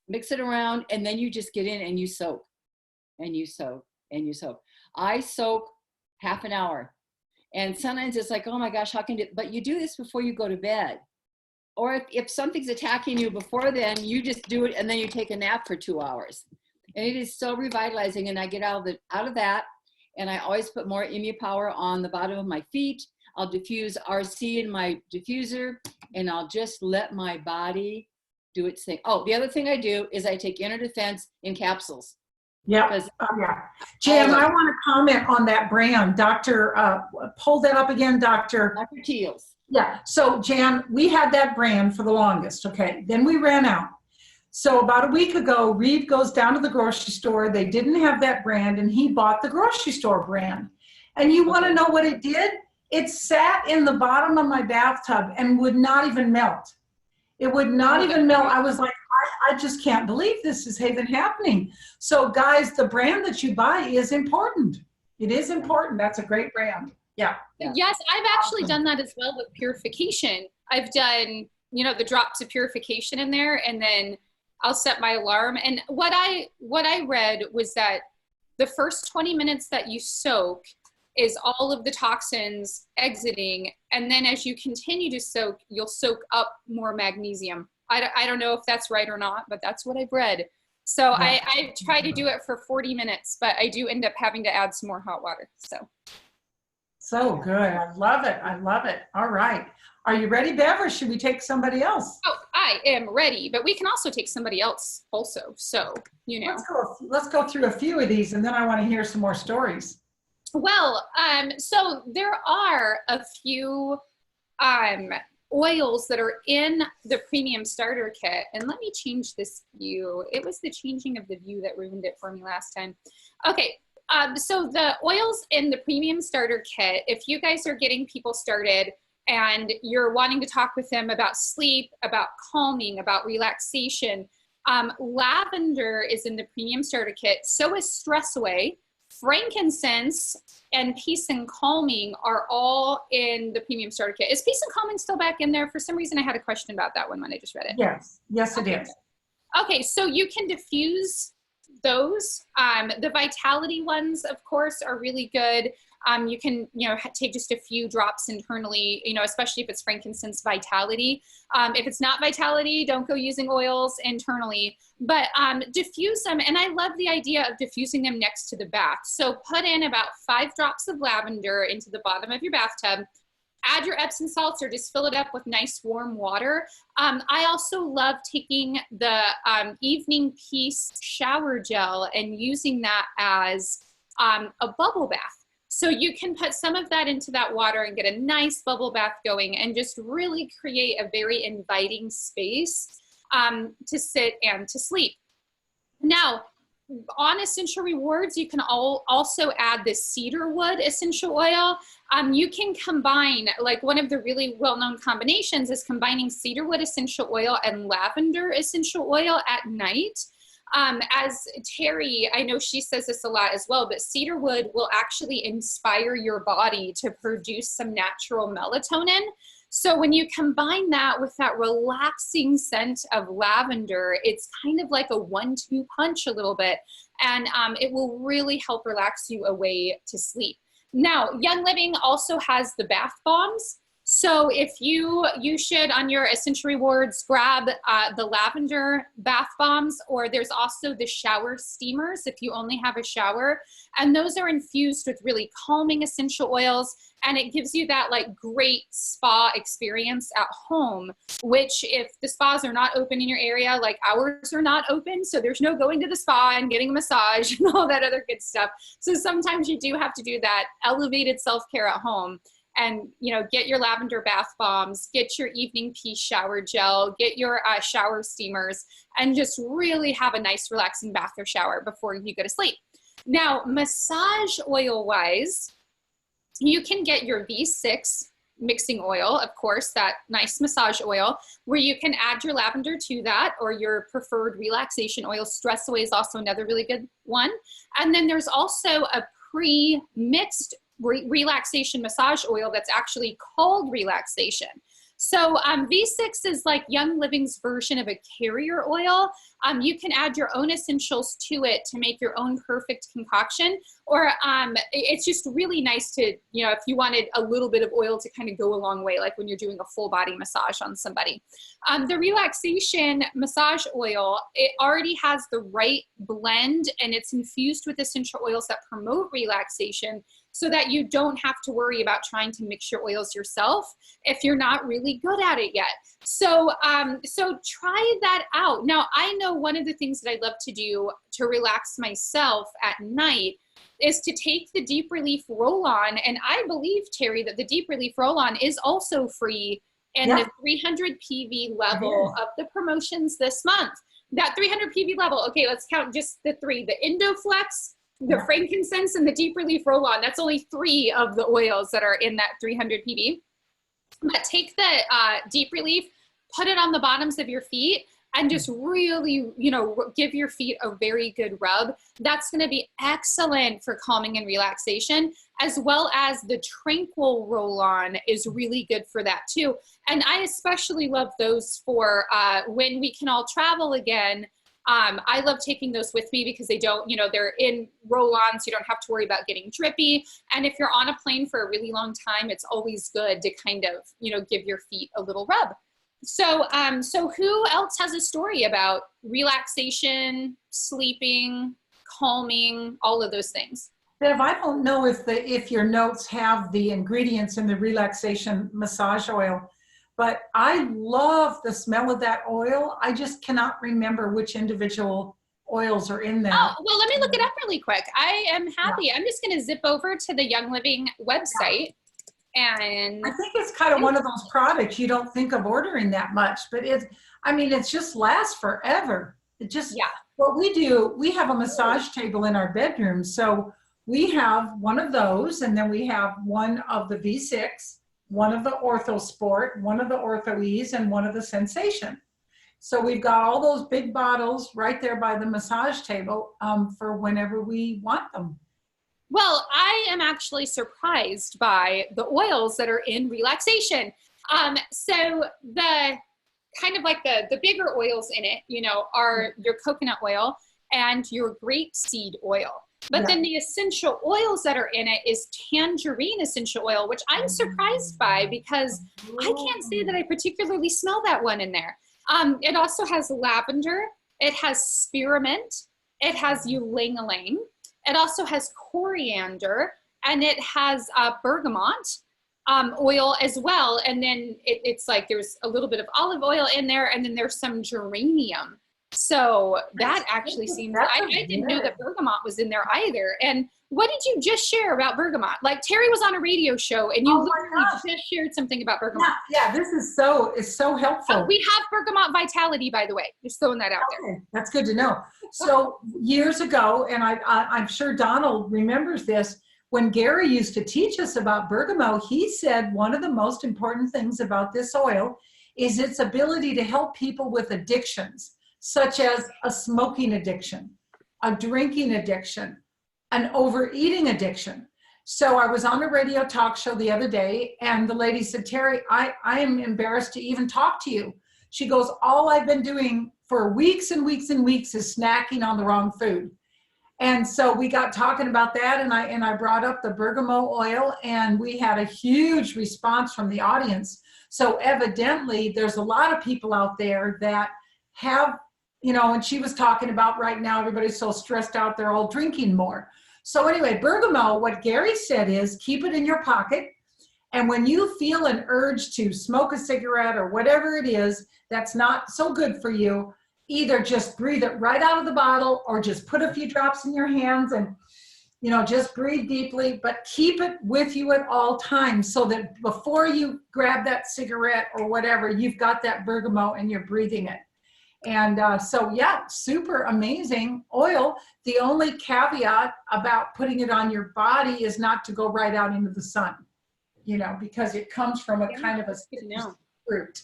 mix it around, and then you just get in and you soak, and you soak, and you soak. I soak half an hour. And sometimes it's like, oh my gosh, how can you do, but you do this before you go to bed. Or if something's attacking you before then, you just do it and then you take a nap for 2 hours. And it is so revitalizing. And I get out of that, and I always put more ImmuPower on the bottom of my feet. I'll diffuse RC in my diffuser, and I'll just let my body do its thing. Oh, the other thing I do is I take Inner Defense in capsules. Yeah. Jan, I want to comment on that brand. Pull that up again, Dr. Teal's. Yeah. So, Jan, we had that brand for the longest. Okay. Then we ran out. So about a week ago, Reed goes down to the grocery store. They didn't have that brand, and he bought the grocery store brand. And you want to know what it did? It sat in the bottom of my bathtub and would not even melt. It would not even melt. I was like, I just can't believe this is even happening. So guys, the brand that you buy is important. It is important. That's a great brand. Yeah. Yes, I've actually done that as well with purification. I've done, the drops of purification in there, and then I'll set my alarm. And what I read was that the first 20 minutes that you soak is all of the toxins exiting. And then as you continue to soak, you'll soak up more magnesium. I don't know if that's right or not, but that's what I've read. So yeah. I try to do it for 40 minutes, but I do end up having to add some more hot water. So good. I love it. I love it. All right. Are you ready, Bev, or should we take somebody else? Oh, I am ready, but we can also take somebody else also. So, Let's go through a few of these, and then I want to hear some more stories. Well, so there are a few oils that are in the premium starter kit. And let me change this view. It was the changing of the view that ruined it for me last time. Okay. So the oils in the premium starter kit, if you guys are getting people started, and you're wanting to talk with them about sleep, about calming, about relaxation, lavender is in the premium starter kit. So is Stress Away. Frankincense and Peace and Calming are all in the premium starter kit. Is Peace and Calming still back in there? For some reason, I had a question about that one when I just read it. Yes, yes, it is. Okay, so you can diffuse those. The Vitality ones, of course, are really good. You can, take just a few drops internally, especially if it's frankincense Vitality. If it's not Vitality, don't go using oils internally, but diffuse them. And I love the idea of diffusing them next to the bath. So put in about 5 drops of lavender into the bottom of your bathtub. Add your Epsom salts or just fill it up with nice warm water. I also love taking the Evening Peace shower gel and using that as a bubble bath. So you can put some of that into that water and get a nice bubble bath going and just really create a very inviting space to sit and to sleep. Now, on Essential Rewards, you can also add the cedarwood essential oil. You can combine, like one of the really well-known combinations is combining cedarwood essential oil and lavender essential oil at night. As Teri, I know she says this a lot as well, but cedarwood will actually inspire your body to produce some natural melatonin. So when you combine that with that relaxing scent of lavender, it's kind of like a 1-2 punch a little bit, and it will really help relax you away to sleep. Now, Young Living also has the bath bombs. So if you should, on your Essential Rewards, grab the lavender bath bombs, or there's also the shower steamers if you only have a shower. And those are infused with really calming essential oils, and it gives you that like great spa experience at home, which if the spas are not open in your area, like ours are not open, so there's no going to the spa and getting a massage and all that other good stuff. So sometimes you do have to do that elevated self-care at home. And, get your lavender bath bombs, get your Evening Peace shower gel, get your shower steamers, and just really have a nice relaxing bath or shower before you go to sleep. Now, massage oil wise, you can get your V6 mixing oil, of course, that nice massage oil, where you can add your lavender to that, or your preferred relaxation oil. Stress Away is also another really good one. And then there's also a pre-mixed relaxation massage oil that's actually called relaxation. So V6 is like Young Living's version of a carrier oil. You can add your own essentials to it to make your own perfect concoction, or it's just really nice to, if you wanted a little bit of oil to kind of go a long way, like when you're doing a full body massage on somebody. The relaxation massage oil, it already has the right blend, and it's infused with essential oils that promote relaxation, so that you don't have to worry about trying to mix your oils yourself if you're not really good at it yet. So try that out. Now, I know one of the things that I love to do to relax myself at night is to take the Deep Relief Roll-On, and I believe, Teri, that the Deep Relief Roll-On is also free in the 300 PV level of the promotions this month. That 300 PV level, okay, let's count just the 3, the Indoflex, the frankincense, and the Deep Relief Roll-On. That's only 3 of the oils that are in that 300 PV. But take the Deep Relief, put it on the bottoms of your feet, and just really, give your feet a very good rub. That's going to be excellent for calming and relaxation, as well as the Tranquil Roll-On is really good for that too. And I especially love those for when we can all travel again. I love taking those with me because they don't, they're in roll-ons, so you don't have to worry about getting drippy. And if you're on a plane for a really long time, it's always good to kind of, give your feet a little rub. So, so who else has a story about relaxation, sleeping, calming, all of those things? Bev, I don't know if your notes have the ingredients in the relaxation massage oil, but I love the smell of that oil. I just cannot remember which individual oils are in there. Oh, well, let me look it up really quick. I am happy. I'm just going to zip over to the Young Living website. And I think it's kind of one of those products you don't think of ordering that much, but it just lasts forever. It just, what we do, we have a massage table in our bedroom. So we have one of those, and then we have one of the V6, one of the Ortho Sport, one of the Ortho Ease, and one of the Sensation. So we've got all those big bottles right there by the massage table for whenever we want them. Well, I am actually surprised by the oils that are in relaxation. So the kind of like the bigger oils in it, you know, are your coconut oil and your grapeseed oil. But then the essential oils that are in it is tangerine essential oil, which I'm surprised by because I can't say that I particularly smell that one in there. It also has lavender, it has spearmint, it has ylang-ylang, it also has coriander, and it has bergamot oil as well. And then it's like there's a little bit of olive oil in there, and then there's some geranium. So that actually seems, I didn't know that bergamot was in there either. And what did you just share about bergamot? Like Teri was on a radio show and you literally just shared something about bergamot. Yeah, this is so helpful. We have bergamot vitality, by the way. Just throwing that out there. That's good to know. So years ago, and I'm sure Donald remembers this, when Gary used to teach us about bergamot, he said one of the most important things about this oil is its ability to help people with addictions, such as a smoking addiction, a drinking addiction, an overeating addiction. So I was on a radio talk show the other day, and the lady said, Teri, I am embarrassed to even talk to you. She goes, all I've been doing for weeks and weeks and weeks is snacking on the wrong food. And so we got talking about that, and I brought up the bergamot oil, and we had a huge response from the audience. So evidently there's a lot of people out there that have, you know, and she was talking about right now, everybody's so stressed out, they're all drinking more. So anyway, bergamot, what Gary said is keep it in your pocket. And when you feel an urge to smoke a cigarette or whatever it is that's not so good for you, either just breathe it right out of the bottle or just put a few drops in your hands and, you know, just breathe deeply, but keep it with you at all times so that before you grab that cigarette or whatever, you've got that bergamot and you're breathing it. And so, yeah, super amazing oil. The only caveat about putting it on your body is not to go right out into the sun, you know, because it comes from a kind of a fruit.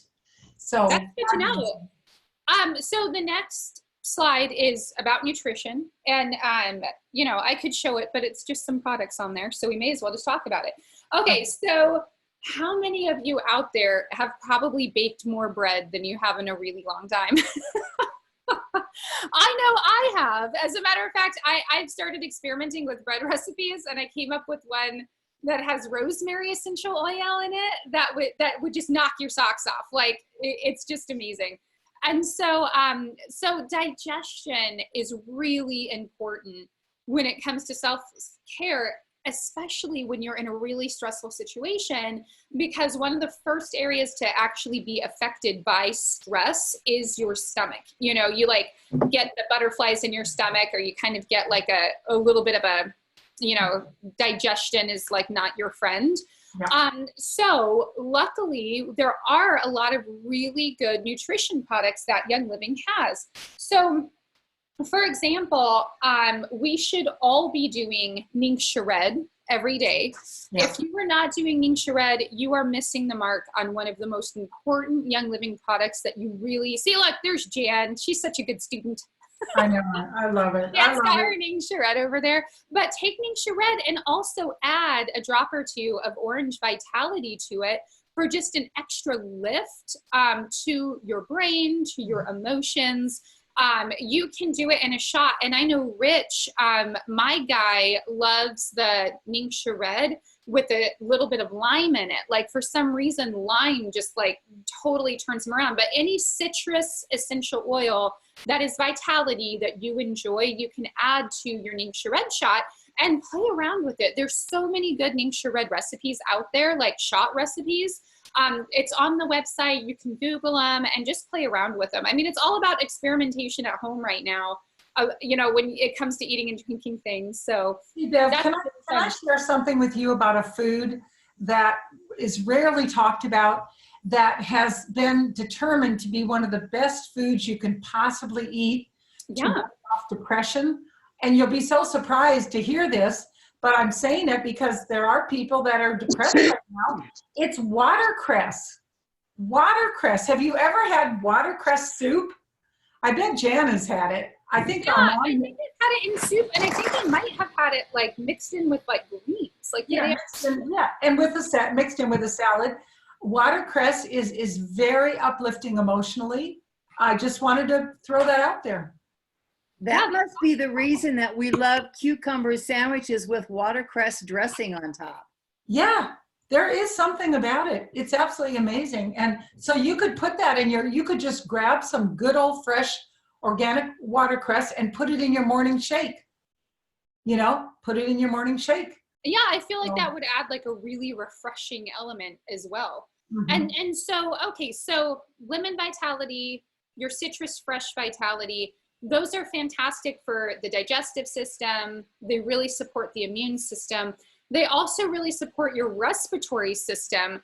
So that's good to know. So the next slide is about nutrition, and you know, I could show it, but it's just some products on there, so we may as well just talk about it. Okay, so how many of you out there have probably baked more bread than you have in a really long time? I know I have. As a matter of fact, I've started experimenting with bread recipes, and I came up with one that has rosemary essential oil in it that would just knock your socks off. Like it's just amazing. And so, so digestion is really important when it comes to self-care, especially when you're in a really stressful situation, because one of the first areas to actually be affected by stress is your stomach. You know, you like get the butterflies in your stomach, or you kind of get like a little bit of a, you know, digestion is like not your friend. Yeah. So luckily there are a lot of really good nutrition products that Young Living has. So for example, we should all be doing Ningxia Red every day. Yeah. If you are not doing Ningxia Red, you are missing the mark on one of the most important Young Living products that you really see. Look, there's Jan. She's such a good student. I know. I love it. Yeah, it's got her Ningxia Red over there. But take Ningxia Red and also add a drop or two of Orange Vitality to it for just an extra lift to your brain, to your emotions. You can do it in a shot. And I know Rich, my guy, loves the Ningxia Red with a little bit of lime in it. Like for some reason, lime just like totally turns him around. But any citrus essential oil that is vitality that you enjoy, you can add to your Ningxia Red shot and play around with it. There's so many good Ningxia Red recipes out there, like shot recipes. It's on the website. You can Google them and just play around with them. I mean, it's all about experimentation at home right now, you know, when it comes to eating and drinking things. So hey, Bev, can I share something with you about a food that is rarely talked about, that has been determined to be one of the best foods you can possibly eat to get off depression? And you'll be so surprised to hear this, but I'm saying it because there are people that are depressed right now. It's watercress. Watercress. Have you ever had watercress soup? I bet Jan has had it. I think Yeah, our I mom. think they've had it in soup, and I think they might have had it like mixed in with like greens. Like Yeah, and with a mixed in with a salad. Watercress is very uplifting emotionally. I just wanted to throw that out there. That must be the reason that we love cucumber sandwiches with watercress dressing on top. Yeah, there is something about it. It's absolutely amazing. And so you could put that in you could just grab some good old fresh organic watercress and put it in your morning shake. Put it in your morning shake. Yeah, I feel like that would add like a really refreshing element as well. Mm-hmm. And so, okay, so lemon vitality, your citrus fresh vitality, those are fantastic for the digestive system. They really support the immune system. They also really support your respiratory system,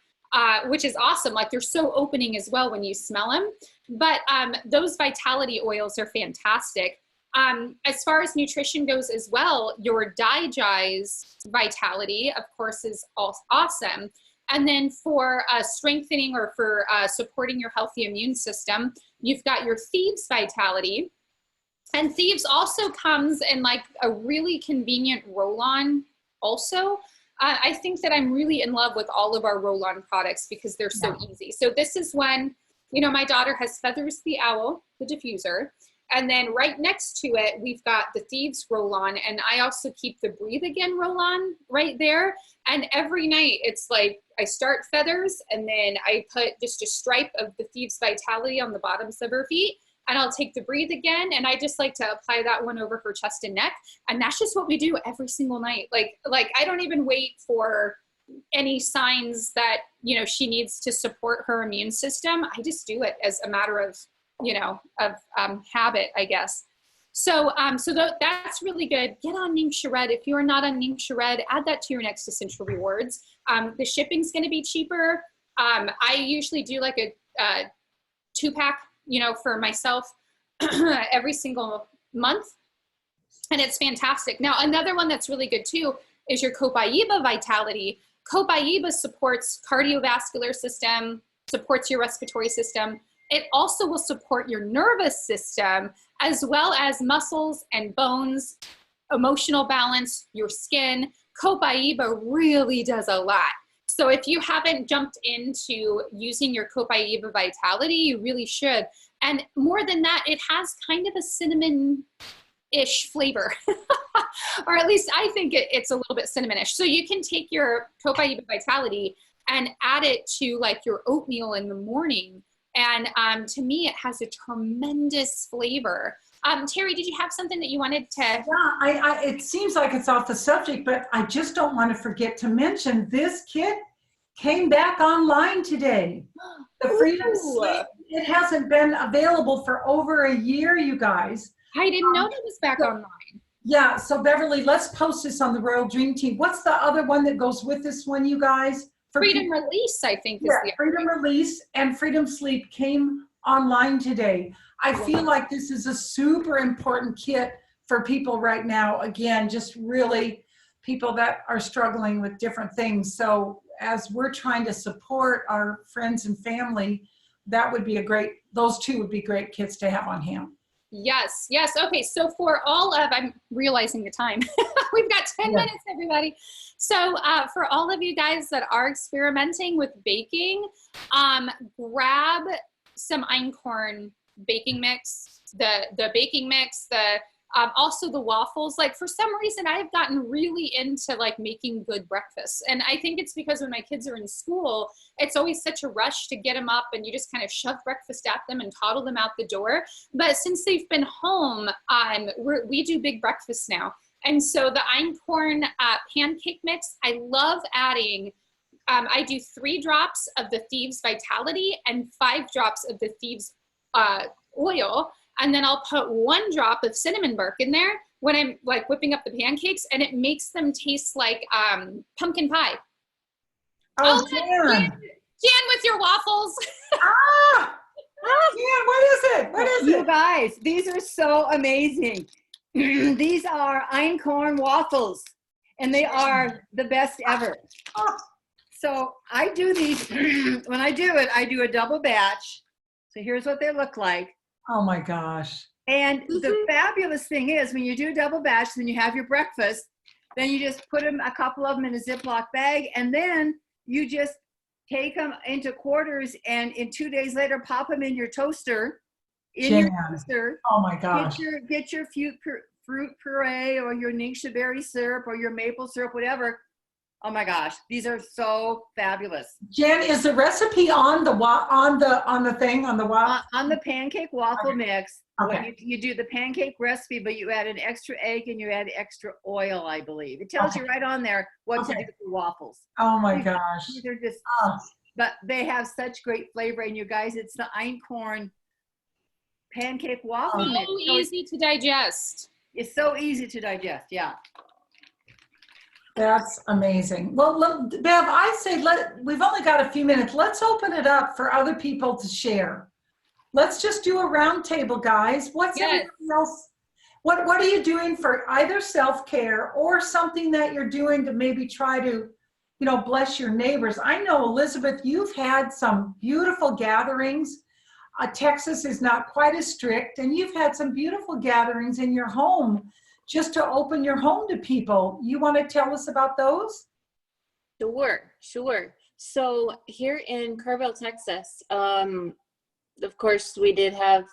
which is awesome. Like they're so opening as well when you smell them. But those vitality oils are fantastic. As far as nutrition goes as well, your Digest vitality, of course, is awesome. And then for strengthening or for supporting your healthy immune system, you've got your Thieves vitality. And Thieves also comes in like a really convenient roll-on also. I think that I'm really in love with all of our roll-on products because they're so easy. So this is when, my daughter has Feathers the Owl, the diffuser. And then right next to it, we've got the Thieves roll-on. And I also keep the Breathe Again roll-on right there. And every night it's like, I start Feathers and then I put just a stripe of the Thieves Vitality on the bottoms of her feet. And I'll take the Breathe Again. And I just like to apply that one over her chest and neck. And that's just what we do every single night. Like I don't even wait for any signs that, she needs to support her immune system. I just do it as a matter of, habit, I guess. So that's really good. Get on Neem Shared. If you are not on Neem Shared, add that to your next Essential Rewards. The shipping's going to be cheaper. I usually do like a 2-pack, for myself every single month. And it's fantastic. Now, another one that's really good too is your Copaiba Vitality. Copaiba supports cardiovascular system, supports your respiratory system. It also will support your nervous system, as well as muscles and bones, emotional balance, your skin. Copaiba really does a lot. So if you haven't jumped into using your Copaiba Vitality, you really should. And more than that, it has kind of a cinnamon-ish flavor. Or at least I think it's a little bit cinnamonish. So you can take your Copaiba Vitality and add it to like your oatmeal in the morning. And to me, it has a tremendous flavor. Teri, did you have something that you wanted to? Yeah, it seems like it's off the subject, but I just don't want to forget to mention this kit came back online today. The Freedom Sleep, it hasn't been available for over a year, you guys. I didn't know that was back online. Yeah, so Beverly, let's post this on the Royal Dream Team. What's the other one that goes with this one, you guys? Freedom Release, I think. Freedom Release and Freedom Sleep came online today. I feel like this is a super important kit for people right now. Again, just really people that are struggling with different things. So as we're trying to support our friends and family, those two would be great kits to have on hand. Yes. Okay, so for all of, I'm realizing the time. We've got 10 minutes, everybody. So for all of you guys that are experimenting with baking, grab some einkorn baking mix, the baking mix, also the waffles. Like for some reason, I've gotten really into like making good breakfasts. And I think it's because when my kids are in school, it's always such a rush to get them up and you just kind of shove breakfast at them and toddle them out the door. But since they've been home, we do big breakfasts now. And so the einkorn pancake mix, I love adding, I do 3 drops of the Thieves Vitality and 5 drops of the Thieves oil. And then I'll put 1 drop of cinnamon bark in there when I'm like whipping up the pancakes, and it makes them taste like pumpkin pie. Oh, Jan with your waffles. Jan, what is it? What is it? You guys, these are so amazing. These are einkorn waffles. and they are the best ever. So I do these, when I do it, I do a double batch. So here's what they look like. Oh my gosh. And the fabulous thing is when you do a double batch, then you have your breakfast, then you just put them, a couple of them in a Ziploc bag, and then you just take them into quarters, and in 2 days later, pop them in your toaster. Jan. Oh my gosh. Get your fruit puree or your Ningxia berry syrup or your maple syrup, whatever. Oh my gosh, these are so fabulous. Jen, is the recipe on the thing on the waffle? On the pancake waffle mix. Okay. You do the pancake recipe, but you add an extra egg and you add extra oil, I believe. It tells you right on there what to do for waffles. Oh my gosh. These are just, but they have such great flavor. And you guys, it's the einkorn pancake waffle mix. So easy to digest. It's so easy to digest, yeah. That's amazing. Well, look, Bev, I say we've only got a few minutes. Let's open it up for other people to share. Let's just do a round table, guys. What's everybody else? What are you doing for either self-care or something that you're doing to maybe try to, bless your neighbors? I know, Elizabeth, you've had some beautiful gatherings. Texas is not quite as strict, and you've had some beautiful gatherings in your home just to open your home to people. You want to tell us about those? Sure. So here in Kerrville, Texas, of course, we did have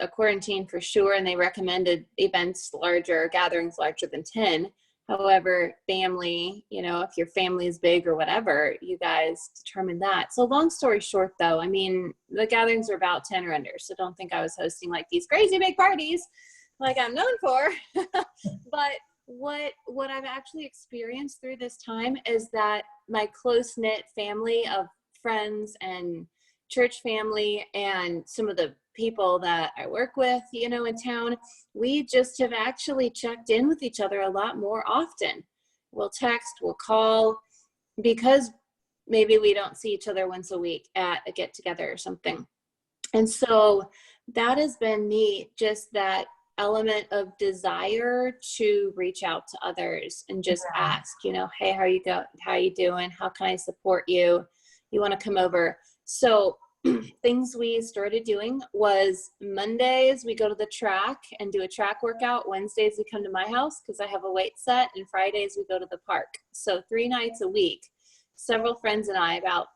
a quarantine for sure, and they recommended events gatherings larger than 10. However, family, if your family is big or whatever, you guys determine that. So long story short, though, I mean, the gatherings are about 10 or under, so don't think I was hosting like these crazy big parties like I'm known for. But what I've actually experienced through this time is that my close-knit family of friends and church family and some of the people that I work with, in town, we just have actually checked in with each other a lot more often. We'll text, we'll call, because maybe we don't see each other once a week at a get together or something. And so that has been neat, just that element of desire to reach out to others and just ask, hey, how you doing? How can I support you? You want to come over? So things we started doing was Mondays, we go to the track and do a track workout. Wednesdays, we come to my house because I have a weight set, and Fridays we go to the park. So 3 nights a week, several friends and I, about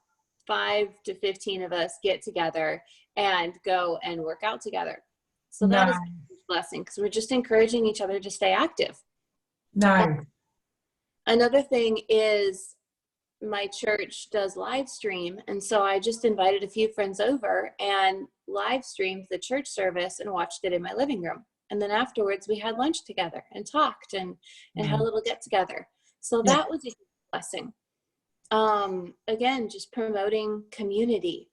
5 to 15 of us, get together and go and work out together. So that is a blessing because we're just encouraging each other to stay active. Nice. Another thing is my church does live stream. And so I just invited a few friends over and live streamed the church service and watched it in my living room. And then afterwards we had lunch together and talked and had a little get together. So that was a huge blessing. Again, just promoting community.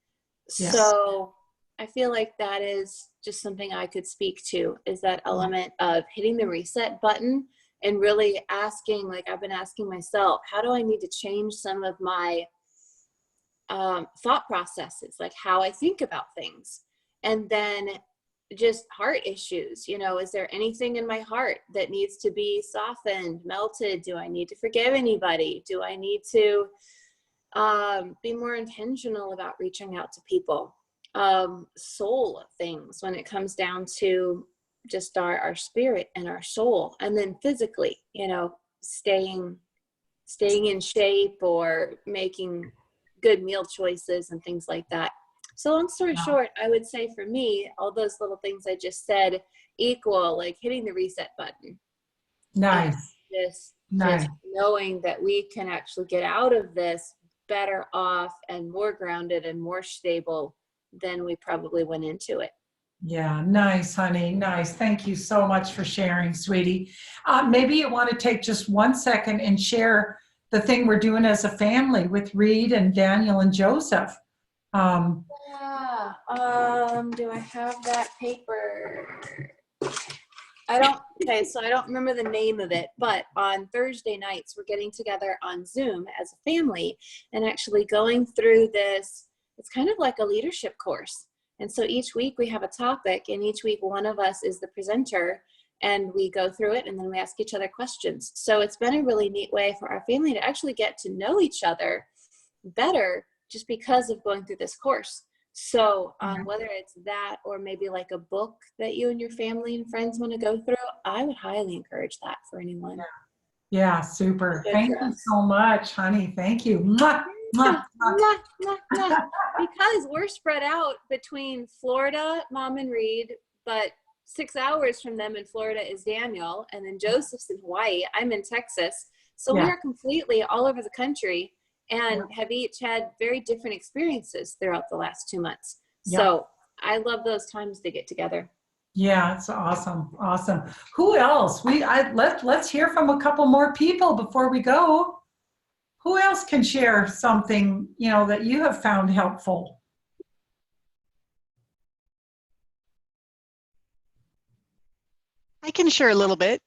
Yes. So I feel like that is just something I could speak to, is that element of hitting the reset button and really asking, like I've been asking myself, how do I need to change some of my thought processes, like how I think about things? And then just heart issues, is there anything in my heart that needs to be softened, melted? Do I need to forgive anybody? Do I need to be more intentional about reaching out to people? Soul things when it comes down to just our spirit and our soul, and then physically, staying in shape or making good meal choices and things like that. So long story short, I would say for me, all those little things I just said equal like hitting the reset button. Nice. Just knowing that we can actually get out of this better off and more grounded and more stable than we probably went into it. Yeah, nice, honey, nice. Thank you so much for sharing, sweetie. Maybe you want to take just 1 second and share the thing we're doing as a family with Reed and Daniel and Joseph. Do I have that paper? Okay, so I don't remember the name of it, but on Thursday nights, we're getting together on Zoom as a family and actually going through this. It's kind of like a leadership course. And so each week we have a topic, and each week one of us is the presenter, and we go through it and then we ask each other questions. So it's been a really neat way for our family to actually get to know each other better just because of going through this course. So whether it's that or maybe like a book that you and your family and friends want to go through, I would highly encourage that for anyone. Yeah, super. Good Thank for you us. so much, honey. Thank you. Mwah, mwah, mwah. Mwah, mwah, mwah. Because we're spread out between Florida, Mom and Reed, but 6 hours from them in Florida is Daniel, and then Joseph's in Hawaii. I'm in Texas. So we Yeah. are completely all over the country and have each had very different experiences throughout the last 2 months. Yeah. So I love those times to get together. Yeah, it's awesome. Awesome. Who else? Let's hear from a couple more people before we go. Who else can share something, that you have found helpful? I can share a little bit.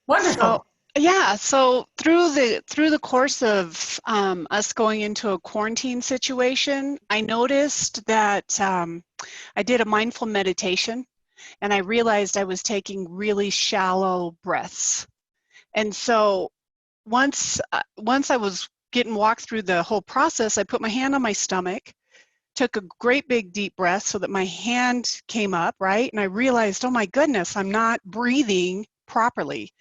Wonderful. So, yeah, so through the course of us going into a quarantine situation, I noticed that I did a mindful meditation, and I realized I was taking really shallow breaths. And so once I was getting walked through the whole process, I put my hand on my stomach, took a great big deep breath so that my hand came up, right? And I realized, oh my goodness, I'm not breathing properly.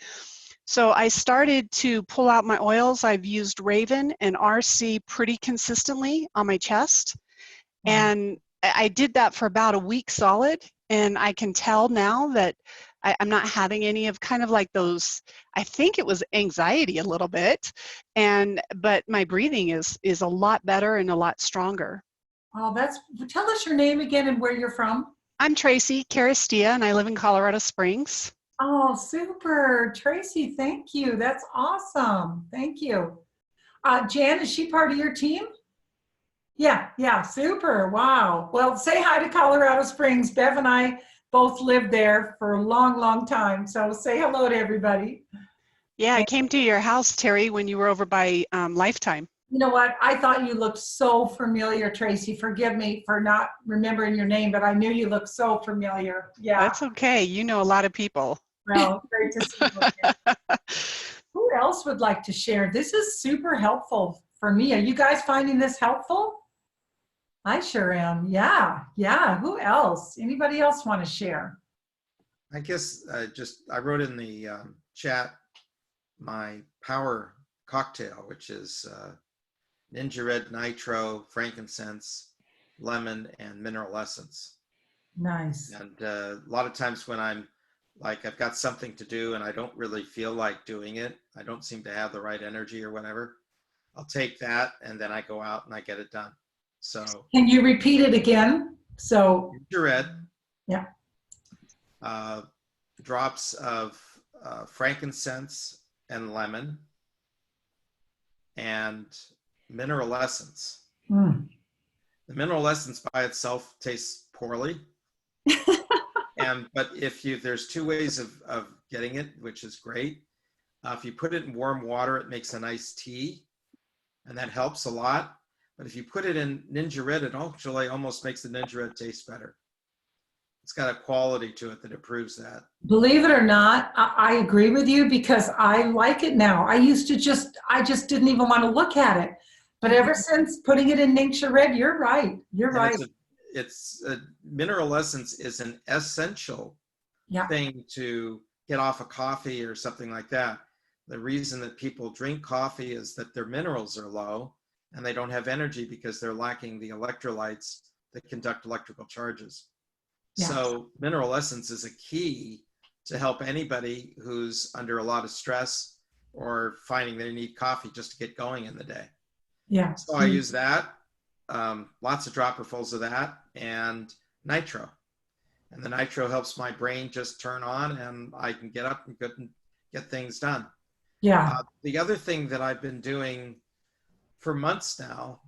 So I started to pull out my oils. I've used Raven and RC pretty consistently on my chest. And I did that for about a week solid. And I can tell now that I'm not having any of kind of like those, I think it was anxiety a little bit. But my breathing is a lot better and a lot stronger. Oh, tell us your name again and where you're from. I'm Tracy Caristia, and I live in Colorado Springs. Oh, super. Tracy, thank you. That's awesome. Thank you. Jan, is she part of your team? Yeah, super. Wow. Well, say hi to Colorado Springs. Bev and I both lived there for a long, long time. So say hello to everybody. Yeah, I came to your house, Teri, when you were over by Lifetime. You know what? I thought you looked so familiar, Tracy. Forgive me for not remembering your name, but I knew you looked so familiar. Yeah. That's okay. You know a lot of people. Well, great to see you again. Who else would like to share? This is super helpful for me. Are you guys finding this helpful? I sure am. Yeah. Who else? Anybody else want to share? I guess I wrote in the chat my power cocktail, which is Ninja Red Nitro, frankincense, lemon, and mineral essence. Nice. And a lot of times when I'm like, I've got something to do and I don't really feel like doing it, I don't seem to have the right energy or whatever, I'll take that and then I go out and I get it done. So can you repeat it again? So Ninja Red. Yeah. Drops of frankincense and lemon and mineral essence. The mineral essence by itself tastes poorly. But there's two ways of getting it, which is great. If you put it in warm water, it makes a nice tea, and that helps a lot. But if you put it in Ninja Red, it actually almost makes the Ninja Red taste better. It's got a quality to it that improves that. Believe it or not, I agree with you because I like it now. I just didn't even want to look at it. But ever since putting it in Ninja Red, you're right. You're right. It's mineral essence is an essential thing to get off of coffee or something like that. The reason that people drink coffee is that their minerals are low and they don't have energy because they're lacking the electrolytes that conduct electrical charges. Yes. So mineral essence is a key to help anybody who's under a lot of stress or finding they need coffee just to get going in the day. Yeah. So I use that, lots of dropperfuls of that, and nitro. And the nitro helps my brain just turn on and I can get up and get things done. Yeah. The other thing that I've been doing for months now,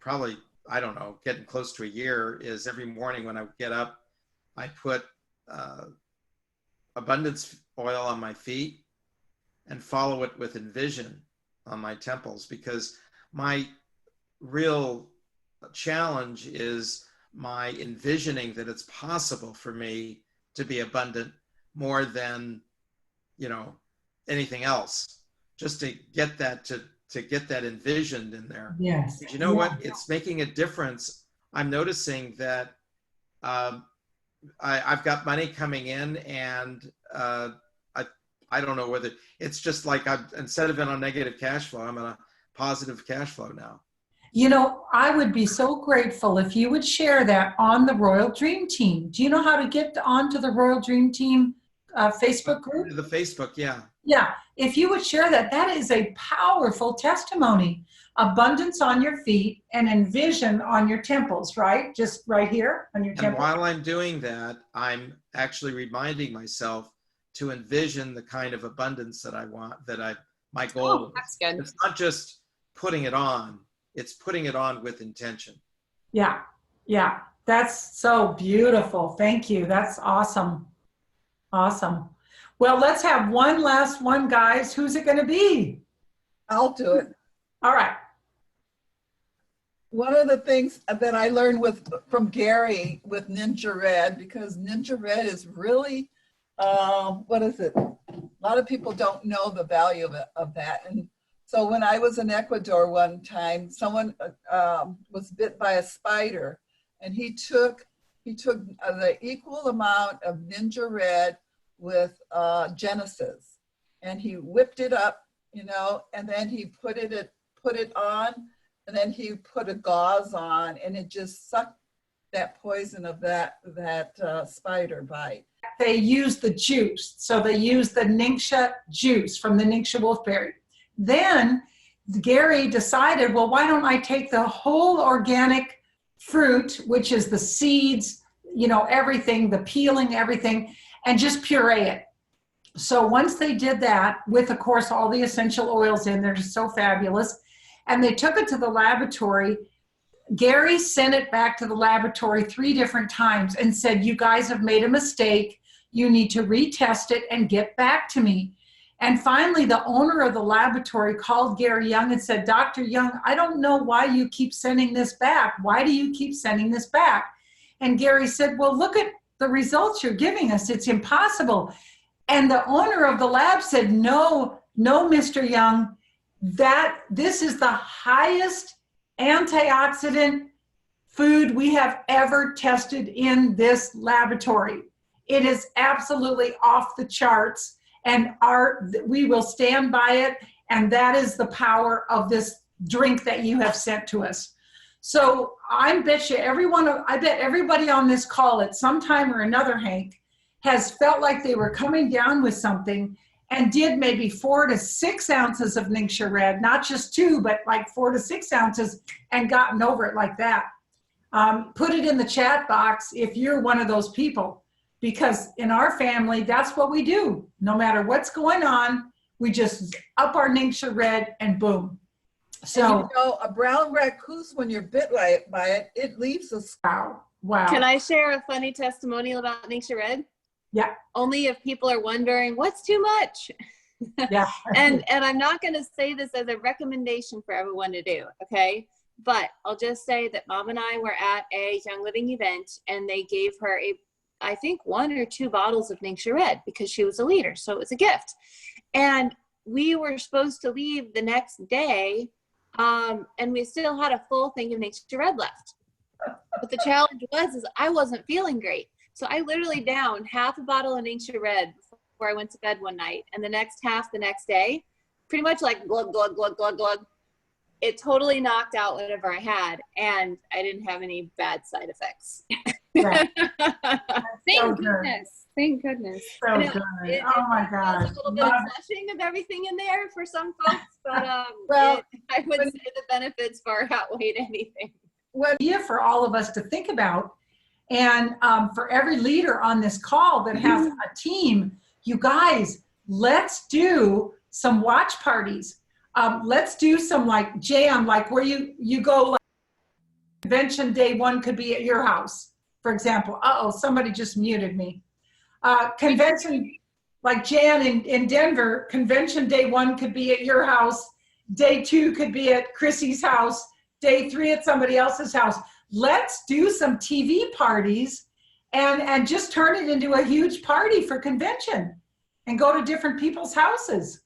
probably, I don't know, getting close to a year, is every morning when I get up, I put abundance oil on my feet and follow it with Envision on my temples, because my real challenge is my envisioning that it's possible for me to be abundant more than, you know, anything else, just to get that to get that envisioned in there. Yes. You know what? It's making a difference. I'm noticing that I've got money coming in, and I don't know whether it's just like instead of being on negative cash flow, I'm on a positive cash flow now. You know, I would be so grateful if you would share that on the Royal Dream Team. Do you know how to get onto the Royal Dream Team Facebook group? The Facebook, yeah. Yeah, if you would share that, that is a powerful testimony. Abundance on your feet and envision on your temples, right? Just right here on your temples. And while I'm doing that, I'm actually reminding myself to envision the kind of abundance that I want, my goal. Oh, that's good. It's not just putting it on, it's putting it on with intention. Yeah, yeah, that's so beautiful. Thank you. That's awesome. Awesome. Well, let's have one last one, guys. Who's it going to be? I'll do it. All right. One of the things that I learned from Gary with Ninja Red, because Ninja Red is really, what is it? A lot of people don't know the value of that. And so when I was in Ecuador one time, someone was bit by a spider, and he took the equal amount of Ninja Red with Genesis, and he whipped it up, you know, and then he put it on, and then he put a gauze on, and it just sucked that poison of that spider bite. They used the juice, so they used the Ningxia juice from the Ningxia wolfberry. Then Gary decided, well, why don't I take the whole organic fruit, which is the seeds, you know, everything, the peeling, everything, and just puree it. So once they did that, with, of course, all the essential oils in, they're just so fabulous, and they took it to the laboratory. Gary sent it back to the laboratory 3 different times and said, you guys have made a mistake. You need to retest it and get back to me. And finally, the owner of the laboratory called Gary Young and said, Dr. Young, I don't know why you keep sending this back. Why do you keep sending this back? And Gary said, well, look at the results you're giving us. It's impossible. And the owner of the lab said, no, Mr. Young, this is the highest antioxidant food we have ever tested in this laboratory. It is absolutely off the charts, and we will stand by it, and that is the power of this drink that you have sent to us. So I bet everybody on this call at some time or another, Hank, has felt like they were coming down with something and did maybe 4 to 6 ounces of Ningxia Red, not just 2, but like 4 to 6 ounces, and gotten over it like that. Put it in the chat box if you're one of those people, because in our family, that's what we do. No matter what's going on, we just up our Ningxia Red and boom. So, and you know, a brown recluse, when you're bit by it, it leaves a scar. Wow. Can I share a funny testimonial about Ningxia Red? Yeah. Only if people are wondering what's too much. Yeah. and I'm not going to say this as a recommendation for everyone to do, okay? But I'll just say that Mom and I were at a Young Living event, and they gave her I think 1 or 2 bottles of Ningxia Red because she was a leader, so it was a gift. And we were supposed to leave the next day, and we still had a full thing of Ningxia Red left. But the challenge was I wasn't feeling great. So I literally downed half a bottle of Ningxia Red before I went to bed one night, and the next half the next day, pretty much like glug, glug, glug, glug, glug. It totally knocked out whatever I had, and I didn't have any bad side effects. Right. Thank goodness. Thank goodness. So good. Oh my God. A little bit of flushing of everything in there for some folks, but well, I would say the benefits far outweighed anything. What idea for all of us to think about, and for every leader on this call that has a team, you guys, let's do some watch parties. Let's do some like jam, like where you go, like convention day 1 could be at your house, for example. Somebody just muted me. Convention, like Jan in Denver, convention day 1 could be at your house. Day 2 could be at Chrissy's house. Day 3 at somebody else's house. Let's do some TV parties and just turn it into a huge party for convention and go to different people's houses.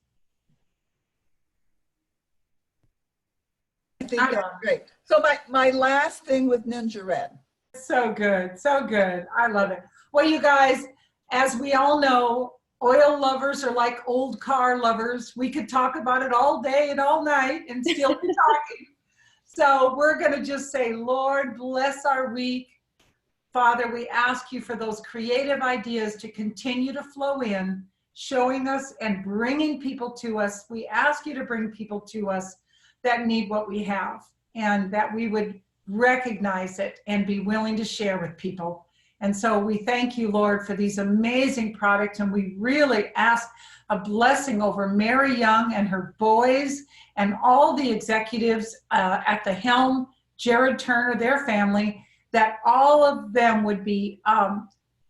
I think that's great. So my last thing with Ninja Red. So good, so good. I love it. Well, you guys, as we all know, oil lovers are like old car lovers. We could talk about it all day and all night and still be talking. So we're going to just say, Lord, bless our week. Father, we ask you for those creative ideas to continue to flow in, showing us and bringing people to us. We ask you to bring people to us that need what we have, and that we would recognize it and be willing to share with people. And so we thank you, Lord, for these amazing products, and we really ask a blessing over Mary Young and her boys and all the executives at the helm, Jared Turner, their family, that all of them would be,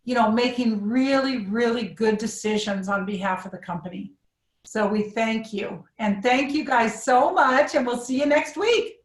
making really, really good decisions on behalf of the company. So we thank you. And thank you guys so much, and we'll see you next week.